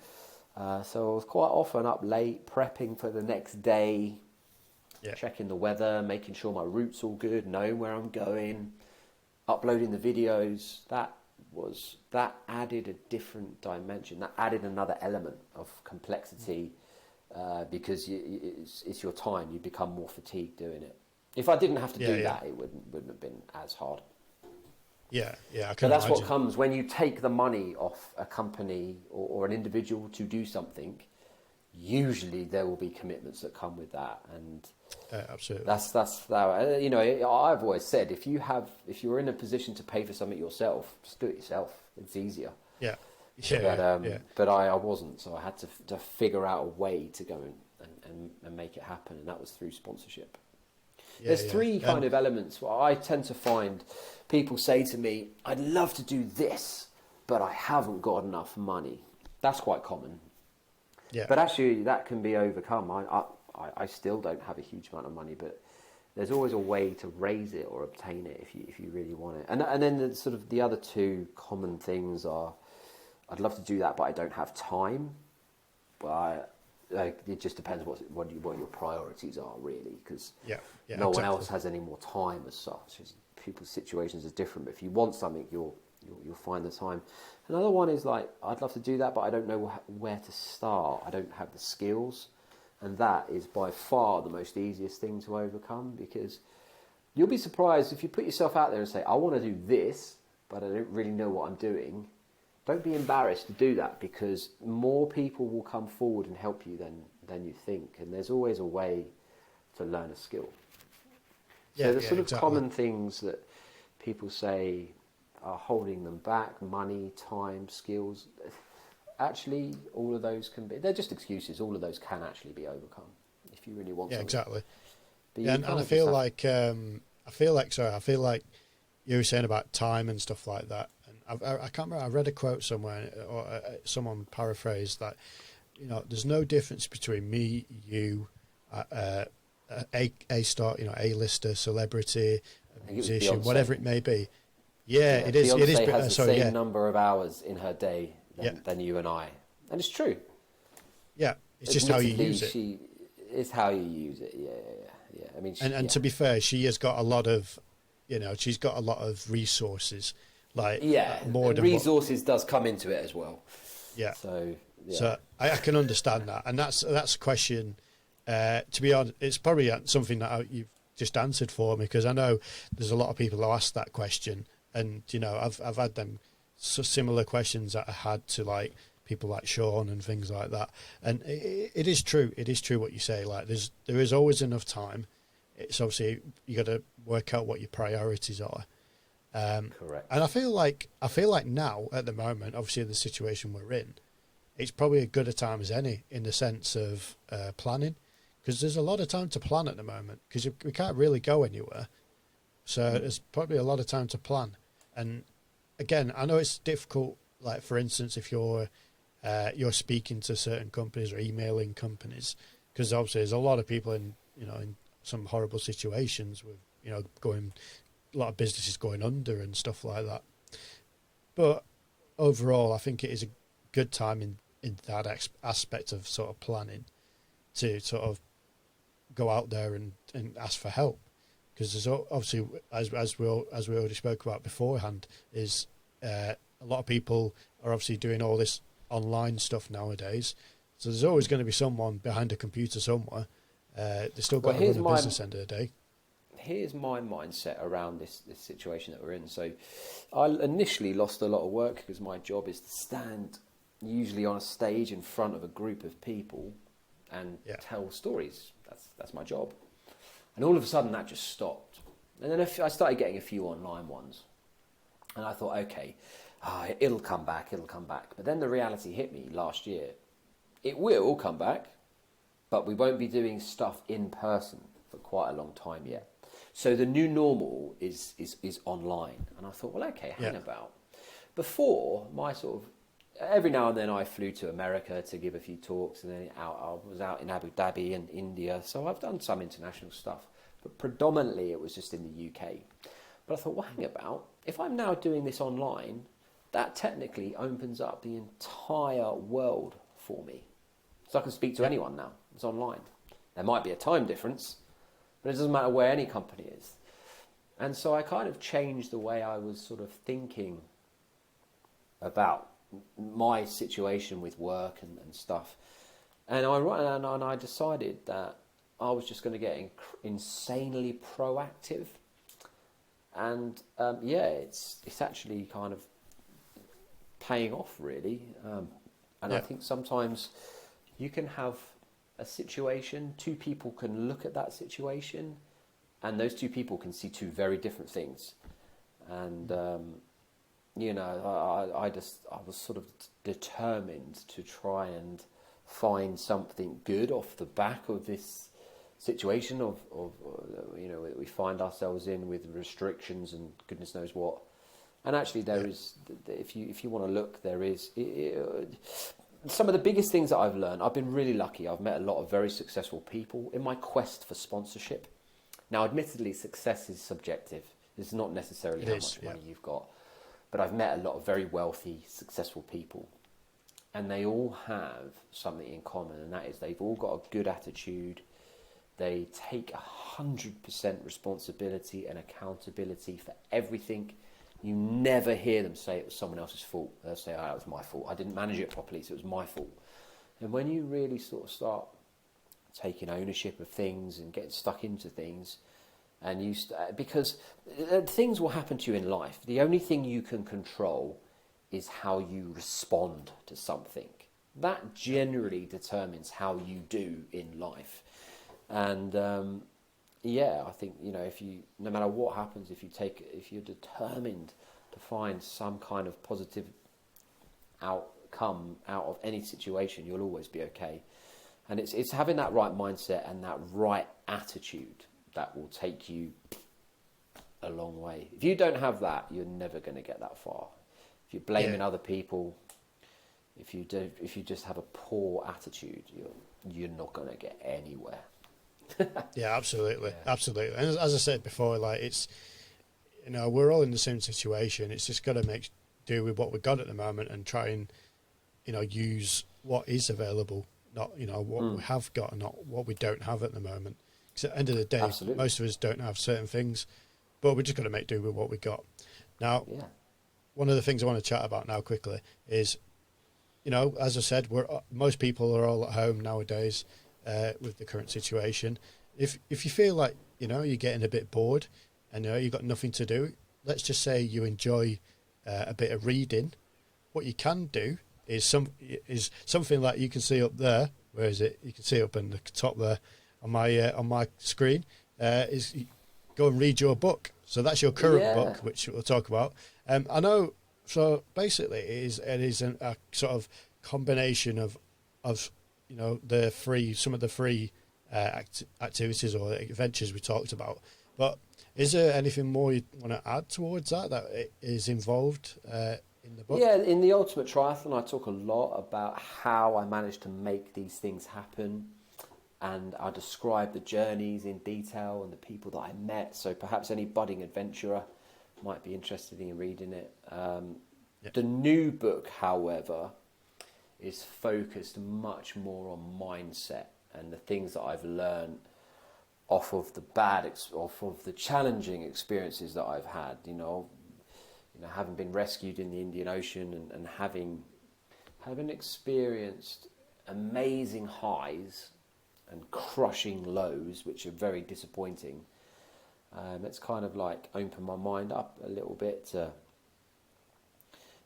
So I was quite often up late, prepping for the next day, checking the weather, making sure my route's all good, knowing where I'm going, uploading the videos. That added a different dimension. That added another element of complexity, because it's your time. You become more fatigued doing it. If I didn't have to do that, it wouldn't have been as hard. Yeah, I can. But that's what comes when you take the money off a company or an individual to do something. Usually, there will be commitments that come with that, and absolutely. That's I've always said, if you're in a position to pay for something yourself, just do it yourself. It's easier. But I wasn't, so I had to figure out a way to go and make it happen, and that was through sponsorship. There's three kind of elements. Well, I tend to find people say to me, I'd love to do this, but I haven't got enough money. That's quite common. Yeah. But actually, that can be overcome. I still don't have a huge amount of money, but there's always a way to raise it or obtain it if you really want it. And then the other two common things are, I'd love to do that, but I don't have time. But it just depends what your priorities are, really, because no one else has any more time as such. People's situations are different, but if you want something, you'll find the time. Another one is like, I'd love to do that, but I don't know where to start. I don't have the skills, and that is by far the most easiest thing to overcome, because you'll be surprised if you put yourself out there and say, I want to do this, but I don't really know what I'm doing. Don't be embarrassed to do that, because more people will come forward and help you than you think, and there's always a way to learn a skill. So the sort of common things that people say are holding them back: money, time, skills. Actually, all of those they're just excuses. All of those can actually be overcome if you really want to. Yeah, exactly. And I feel like you were saying about time and stuff like that. And I can't remember. I read a quote somewhere, or someone paraphrased that, there's no difference between me, you, a star, A-lister, celebrity, a musician, whatever it may be. Yeah, it is. It is. Beyonce has the same number of hours in her day than you and I, and it's true. Yeah, it's just how you use it. It's how you use it. Yeah. I mean, and to be fair, she has got a lot of, she's got a lot of resources. Like more than resources does come into it as well. Yeah. So I can understand that, and that's a question. To be honest, it's probably something that you've just answered for me, because I know there's a lot of people who ask that question, and I've had them similar questions that I had to like people like Sean and things like that. And it is true. It is true what you say. Like there is always enough time. It's obviously you got to work out what your priorities are. Correct. And I feel like now at the moment, obviously in the situation we're in, it's probably as good a time as any in the sense of planning, because there's a lot of time to plan at the moment, because we can't really go anywhere. So there's probably a lot of time to plan. And again, I know it's difficult. Like for instance, if you're speaking to certain companies or emailing companies, because obviously there's a lot of people in some horrible situations with going. A lot of businesses going under and stuff like that. But overall, I think it is a good time in that aspect of sort of planning to sort of go out there and ask for help, because there's obviously, as we already spoke about beforehand, is a lot of people are obviously doing all this online stuff nowadays. So there's always going to be someone behind a computer somewhere. They're still got to run a business end of the day. Here's my mindset around this situation that we're in. So I initially lost a lot of work because my job is to stand usually on a stage in front of a group of people and tell stories. That's my job. And all of a sudden that just stopped. And then I started getting a few online ones. And I thought, okay, it'll come back. But then the reality hit me last year. It will come back, but we won't be doing stuff in person for quite a long time yet. So the new normal is online. And I thought, well, okay, hang about. Before, my sort of, every now and then I flew to America to give a few talks, and then I was out in Abu Dhabi and India. So I've done some international stuff, but predominantly it was just in the UK. But I thought, well, hang about. If I'm now doing this online, that technically opens up the entire world for me. So I can speak to anyone now. It's online. There might be a time difference, but it doesn't matter where any company is. And so I kind of changed the way I was sort of thinking about my situation with work and stuff. And I decided that I was just going to get insanely proactive. And it's actually kind of paying off, really. I think sometimes you can have a situation, two people can look at that situation, and those two people can see two very different things. And I was sort of determined to try and find something good off the back of this situation of we find ourselves in, with restrictions and goodness knows what. And actually there is, if you want to look, there is some of the biggest things that I've learned. I've been really lucky. I've met a lot of very successful people in my quest for sponsorship. Now, admittedly, success is subjective. It's not necessarily how much money you've got. But I've met a lot of very wealthy, successful people. And they all have something in common, and that is they've all got a good attitude. They take 100% responsibility and accountability for everything. You never hear them say it was someone else's fault. They'll say, it was my fault. I didn't manage it properly, so it was my fault. And when you really sort of start taking ownership of things and getting stuck into things, and because things will happen to you in life. The only thing you can control is how you respond to something. That generally determines how you do in life. And I think, if you, no matter what happens, if you're determined to find some kind of positive outcome out of any situation, you'll always be okay. And it's having that right mindset and that right attitude that will take you a long way. If you don't have that, you're never going to get that far. If you're blaming other people, if you just have a poor attitude, you're not going to get anywhere. Yeah, absolutely. And as I said before, like, it's, we're all in the same situation. It's just got to make do with what we've got at the moment and try and use what is available, not what we have got and not what we don't have at the moment. Because at the end of the day, most of us don't have certain things, but we're just going to make do with what we got. Now, one of the things I want to chat about now quickly is, as I said, most people are all at home nowadays with the current situation. If you feel like, you're getting a bit bored and you've got nothing to do, let's just say you enjoy a bit of reading. What you can do is something like you can see up there. Where is it? You can see up in the top there on my screen. Is go and read your book. So that's your current book, which we'll talk about. I know. So basically, it is a sort of combination of some of the free activities or adventures we talked about. But is there anything more you want to add towards that is involved in the book? Yeah, in the Ultimate Triathlon, I talk a lot about how I managed to make these things happen. And I describe the journeys in detail and the people that I met. So perhaps any budding adventurer might be interested in reading it. The new book, however, is focused much more on mindset and the things that I've learned off of the challenging experiences that I've had. Having been rescued in the Indian Ocean and having experienced amazing highs and crushing lows, which are very disappointing. It's kind of like opened my mind up a little bit to,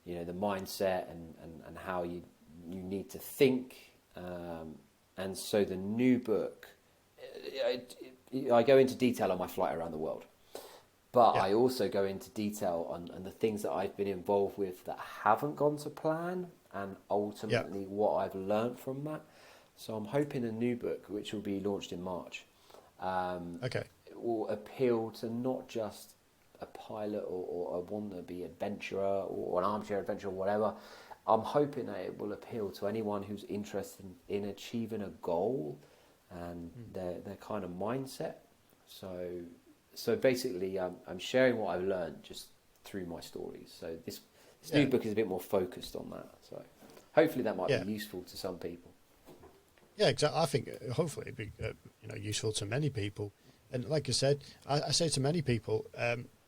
the mindset and how you need to think. And so the new book, I go into detail on my flight around the world. But Yeah. I also go into detail on the things that I've been involved with that haven't gone to plan, and Yeah. ultimately what I've learned from that. So I'm hoping a new book, which will be launched in March, Okay. will appeal to not just a pilot or a wannabe adventurer or an armchair adventurer or whatever. I'm hoping that it will appeal to anyone who's interested in achieving a goal and their kind of mindset. So basically, I'm sharing what I've learned just through my stories. So this new book is a bit more focused on that. So hopefully that might be useful to some people. Yeah, exactly. I think hopefully it'd be useful to many people. And like I said, I say to many people,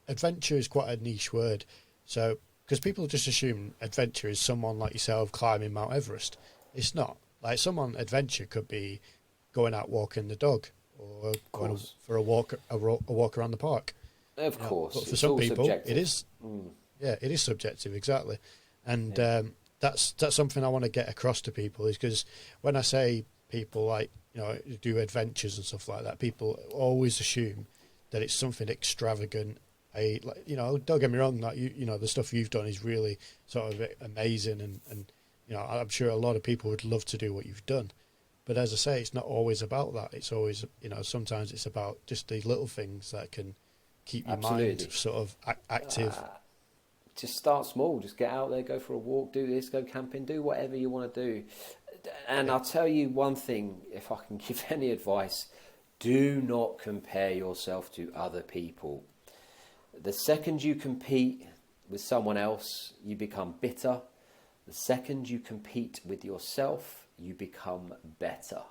adventure is quite a niche word. So because people just assume adventure is someone like yourself climbing Mount Everest. It's not. Like someone adventure could be going out walking the dog or going for a walk around the park. Of course, But for it's some all people, subjective. it is. Yeah, it is subjective, exactly. And that's something I want to get across to people is because when I say people like, do adventures and stuff like that, people always assume that it's something extravagant. Don't get me wrong, like the stuff you've done is really sort of amazing, and I'm sure a lot of people would love to do what you've done. But as I say, it's not always about that. It's always, sometimes it's about just the little things that can keep your mind sort of active. Just start small. Just get out there, go for a walk, do this, go camping, do whatever you want to do. And I'll tell you one thing, if I can give any advice, do not compare yourself to other people. The second you compete with someone else, you become bitter. The second you compete with yourself, you become better.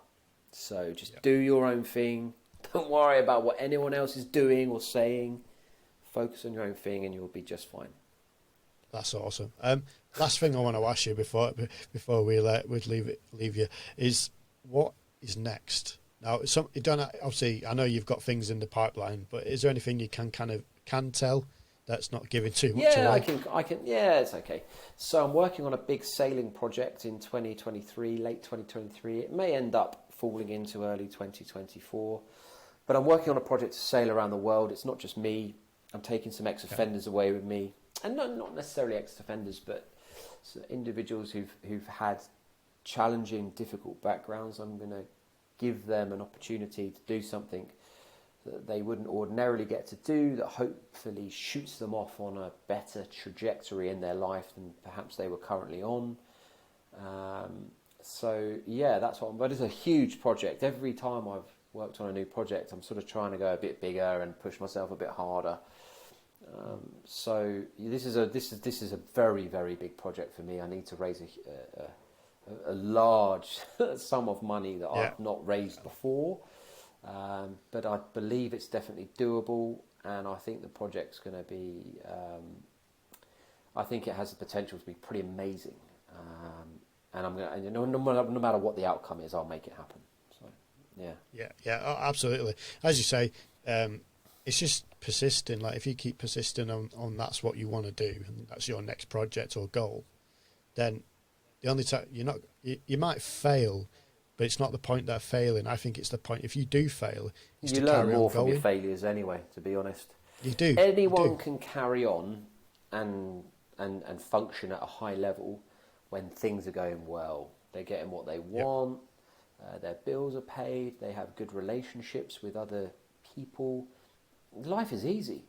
So just do your own thing. Don't worry about what anyone else is doing or saying. Focus on your own thing and you'll be just fine. That's awesome. Last thing I want to ask you before we leave you is what is next? Now, you don't obviously. I know you've got things in the pipeline, but is there anything you can tell that's not giving too much away? I can. Yeah, it's okay. So I'm working on a big sailing project in 2023, late 2023. It may end up falling into early 2024, but I'm working on a project to sail around the world. It's not just me. I'm taking some ex-offenders away with me, and not necessarily ex-offenders, but individuals who've had challenging, difficult backgrounds. I'm going to give them an opportunity to do something that they wouldn't ordinarily get to do, that hopefully shoots them off on a better trajectory in their life than perhaps they were currently on. But it's a huge project. Every time I've worked on a new project, I'm sort of trying to go a bit bigger and push myself a bit harder. So this is a very, very big project for me. I need to raise a large sum of money that I've not raised before. But I believe it's definitely doable, and I think the project's going to be. I think it has the potential to be pretty amazing, and I'm going to. No matter what the outcome is, I'll make it happen. So, yeah, absolutely. As you say, it's just persisting. Like if you keep persisting on that's what you want to do, and that's your next project or goal, then the only time you might fail. But it's not the point that failing. I think it's the point if you do fail, is you to learn carry more on from going. your failures anyway. To be honest, You do. Anyone can carry on and function at a high level when things are going well. They're getting what they want. Their bills are paid. They have good relationships with other people. Life is easy.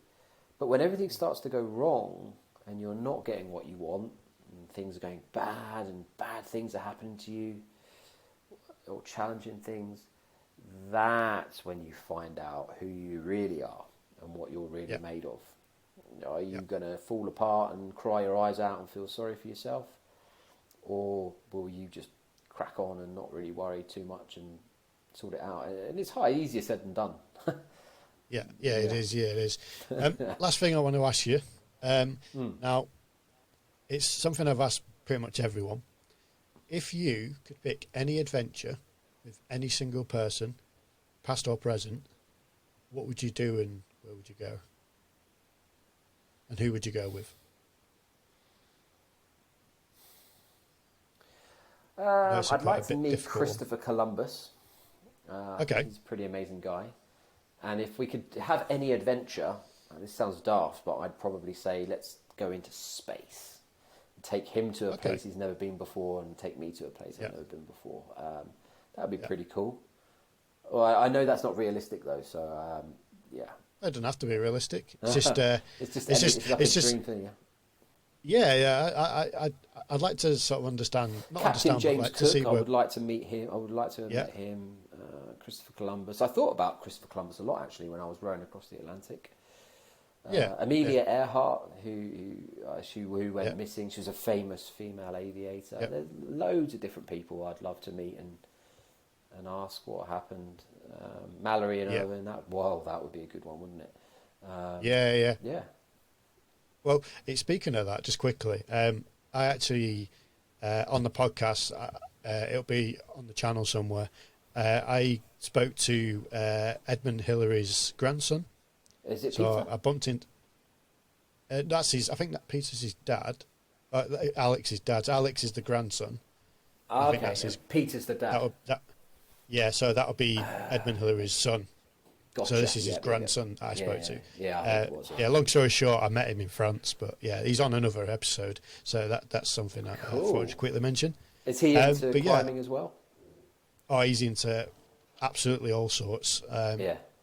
But when everything starts to go wrong and you're not getting what you want, and things are going bad and bad things are happening to you, or challenging things, that's when you find out who you really are and what you're really made of. Are you going to fall apart and cry your eyes out and feel sorry for yourself? Or will you just crack on and not really worry too much and sort it out? And it's easier said than done. It is. Last thing I want to ask you. Now, it's something I've asked pretty much everyone. If you could pick any adventure with any single person, past or present, what would you do and where would you go? And who would you go with? I'd like to meet Christopher Columbus. Okay. He's a pretty amazing guy. And if we could have any adventure, this sounds daft, but I'd probably say let's go into space. Take him to a place he's never been before, and take me to a place I've never been before. That would be pretty cool. Well, I know that's not realistic though, so yeah. It doesn't have to be realistic. It's just it's like a dream thing. I'd like to sort of understand. Captain James but like Cook, to see I would like to meet him. I would like to have met him. Christopher Columbus. I thought about Christopher Columbus a lot actually when I was rowing across the Atlantic. Amelia Earhart, who went missing. She was a famous female aviator. There's loads of different people I'd love to meet and ask what happened. Mallory and Irwin. That would be a good one, wouldn't it? Yeah. Well, speaking of that, just quickly, I actually on the podcast, it'll be on the channel somewhere. I spoke to Edmund Hillary's grandson. Is it so Peter? I bumped into. That's his. I think that Peter's his dad. Alex's dad. Alex is the grandson. I think that's his. Peter's the dad. So that'll be Edmund Hillary's son. Gotcha. So this is his grandson I spoke to. Yeah, long story short, I met him in France, but he's on another episode. So that's something I thought to quickly mention. Is he into climbing as well? Oh, he's into absolutely all sorts.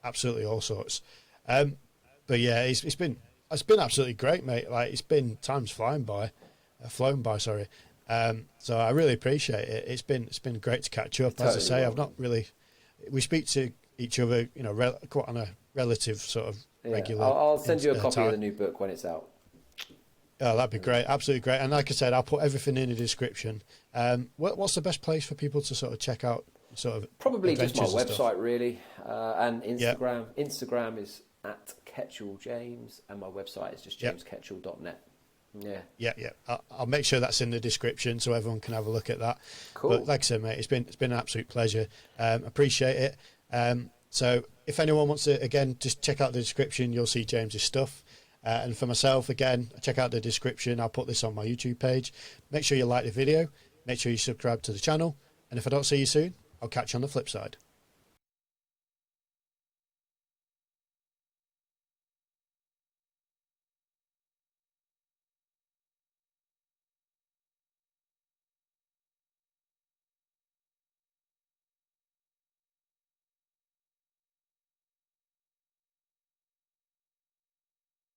Absolutely all sorts. But yeah, it's been absolutely great, mate. Like time's flown by. So I really appreciate it. It's been great to catch up. As I say, I've not really. We speak to each other, quite on a relative sort of regular. I'll send you a copy of the new book when it's out. Oh, that'd be great. Absolutely great. And like I said, I'll put everything in the description. What's the best place for people to sort of check out sort of probably just my website really, and Instagram. Instagram is at Ketchell James, and my website is just jamesketchell.net. I'll make sure that's in the description so everyone can have a look at that. Cool. But like I said, mate, it's been an absolute pleasure. Appreciate it. So if anyone wants to, again, just check out the description. You'll see James's stuff. And for myself, again, check out the description. I'll put this on my YouTube page. Make sure you like the video. Make sure you subscribe to the channel. And if I don't see you soon, I'll catch you on the flip side.